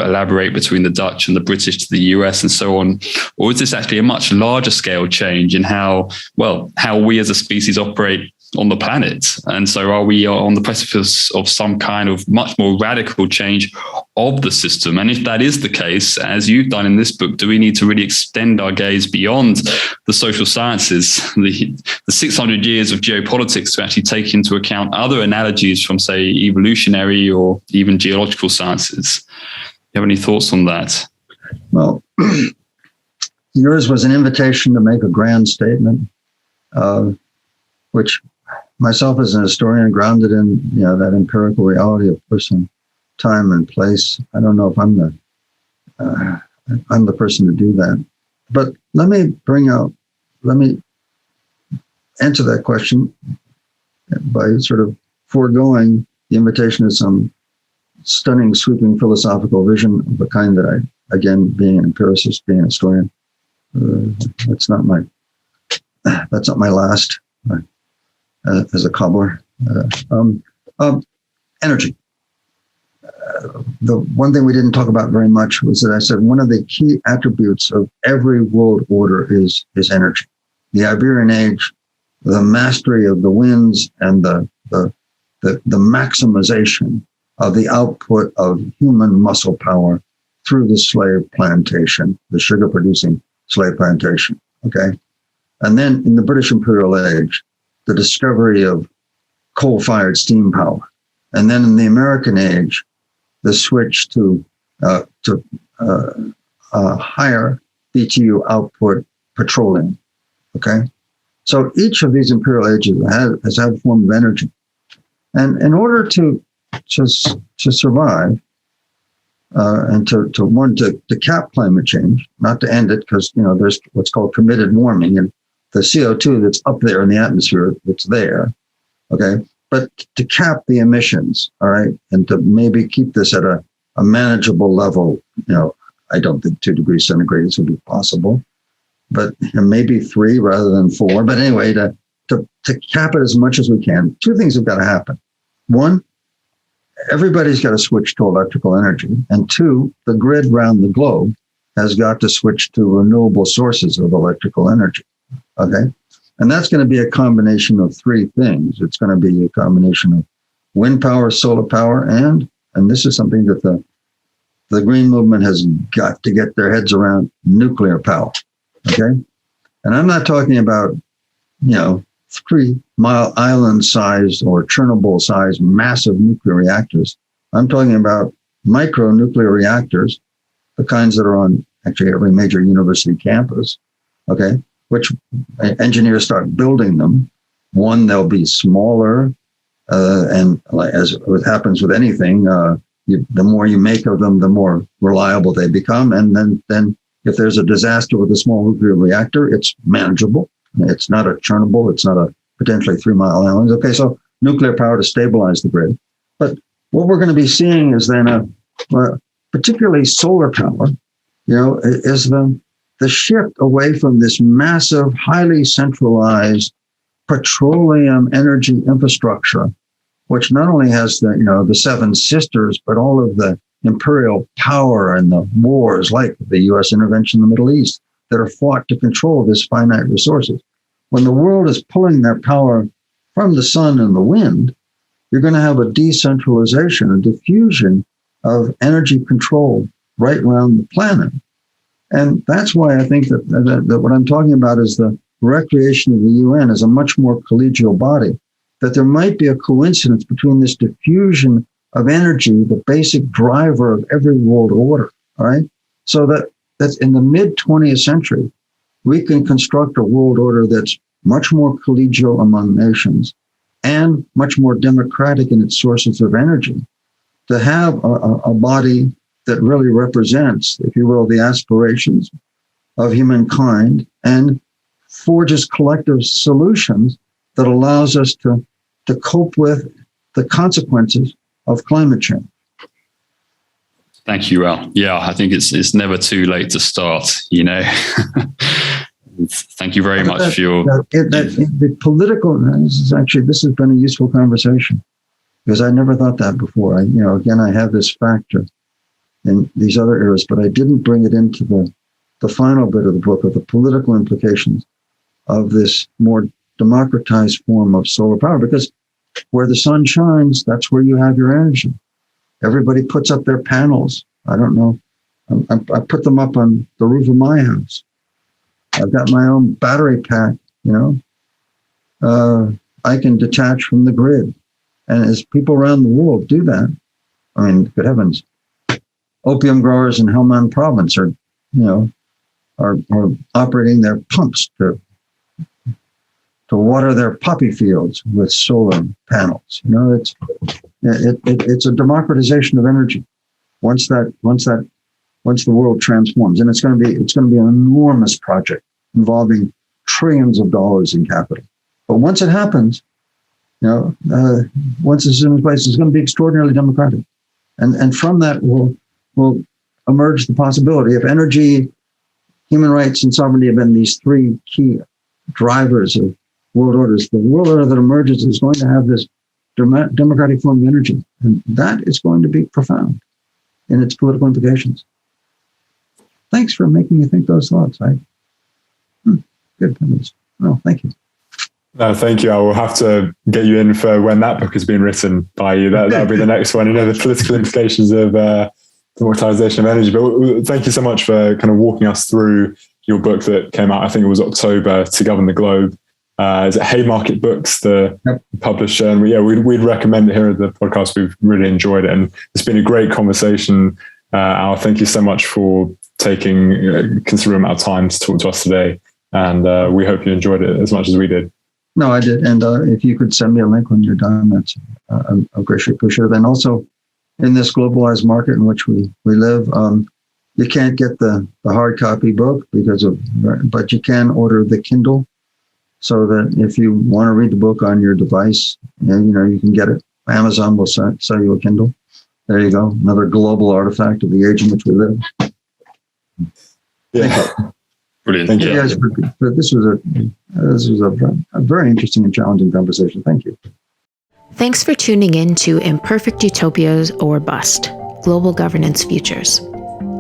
elaborate between the Dutch and the British to the US and so on? Or is this actually a much larger scale change in how we as a species operate on the planet? And so are we on the precipice of some kind of much more radical change of the system? And if that is the case, as you've done in this book, do we need to really extend our gaze beyond the social sciences, the 600 years of geopolitics, to actually take into account other analogies from, say, evolutionary or even geological sciences? Do you have any thoughts on that? Well, yours was an invitation to make a grand statement, which myself as an historian, grounded in that empirical reality of person, time, and place, I don't know if I'm the person to do that. But let me answer that question by sort of foregoing the invitation to some stunning, sweeping philosophical vision of the kind that I, again, being an empiricist, being a historian, that's not my last. As a cobbler. Energy. The one thing we didn't talk about very much was that I said one of the key attributes of every world order is energy. The Iberian Age, the mastery of the winds and the maximization of the output of human muscle power through the slave plantation, the sugar-producing slave plantation, okay? And then in the British Imperial Age, the discovery of coal-fired steam power. And then in the American Age, the switch to higher BTU output petroleum, okay? So each of these imperial ages has had a form of energy. And in order to survive and to cap climate change, not to end it, because there's what's called committed warming, and the CO2 that's up there in the atmosphere, that's there, okay? But to cap the emissions, all right, and to maybe keep this at a manageable level, I don't think 2 degrees centigrade would be possible, but maybe 3 rather than 4. But anyway, to cap it as much as we can, 2 things have got to happen. 1, everybody's got to switch to electrical energy. And 2, the grid around the globe has got to switch to renewable sources of electrical energy. Okay. And that's going to be a combination of 3 things. It's going to be a combination of wind power, solar power, and this is something that the green movement has got to get their heads around, nuclear power. Okay. And I'm not talking about, 3-mile island sized or Chernobyl sized massive nuclear reactors. I'm talking about micro nuclear reactors, the kinds that are on actually every major university campus. Okay. Which engineers start building them. 1, they'll be smaller, and as it happens with anything, the more you make of them, the more reliable they become. And then if there's a disaster with a small nuclear reactor, it's manageable. It's not a Chernobyl. It's not a potentially 3-mile island. Okay, so nuclear power to stabilize the grid. But what we're going to be seeing is then particularly solar power, is the shift away from this massive, highly centralized petroleum energy infrastructure, which not only has the 7 sisters, but all of the imperial power and the wars like the U.S. intervention in the Middle East that are fought to control this finite resources. When the world is pulling their power from the sun and the wind, you're going to have a decentralization, a diffusion of energy control right around the planet. And that's why I think that what I'm talking about is the recreation of the UN as a much more collegial body, that there might be a coincidence between this diffusion of energy, the basic driver of every world order, all right? So that's in the mid-20th century, we can construct a world order that's much more collegial among nations and much more democratic in its sources of energy, to have a body that really represents, if you will, the aspirations of humankind and forges collective solutions that allows us to cope with the consequences of climate change. Thank you, Al. Yeah, I think it's never too late to start, you know. Thank you very much for your... The political, this has been a useful conversation, because I never thought that before. Again, I have this factor in these other areas, but I didn't bring it into the final bit of the book of the political implications of this more democratized form of solar power, because where the sun shines, that's where you have your energy. Everybody puts up their panels. I don't know. I put them up on the roof of my house. I've got my own battery pack, I can detach from the grid. And as people around the world do that, I mean, good heavens, opium growers in Helmand province are operating their pumps to water their poppy fields with solar panels. It's a democratization of energy. Once the world transforms, and it's going to be an enormous project involving trillions of dollars in capital. But once it happens, once it's in place, it's going to be extraordinarily democratic, and from that will emerge the possibility of energy, human rights, and sovereignty have been these three key drivers of world orders. The world order that emerges is going to have this democratic form of energy, and that is going to be profound in its political implications. Thanks for making me think those thoughts. Good. Oh, thank you. No, thank you. I will have to get you in for when that book has been written by you. That'll be the next one. The political implications of democratization of energy. But thank you so much for kind of walking us through your book that came out, I think it was October, To Govern the Globe. Is it Haymarket Books, the publisher? And we'd recommend it here at the podcast. We've really enjoyed it. And it's been a great conversation. Al, thank you so much for taking a considerable amount of time to talk to us today. And we hope you enjoyed it as much as we did. No, I did. And if you could send me a link when you're done, that's I'll greatly appreciate it. And also, in this globalized market in which we live, you can't get the hard copy book but you can order the Kindle, so that if you want to read the book on your device, you can get it. Amazon will sell you a Kindle. There you go. Another global artifact of the age in which we live. Yeah. Brilliant. Thank you guys for this was a very interesting and challenging conversation. Thank you. Thanks for tuning in to Imperfect Utopias or Bust, Global Governance Futures.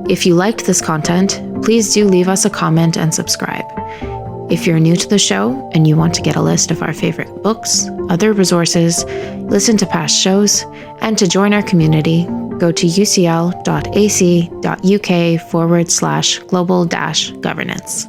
If you liked this content, please do leave us a comment and subscribe. If you're new to the show and you want to get a list of our favorite books, other resources, listen to past shows, and to join our community, go to ucl.ac.uk/global-governance.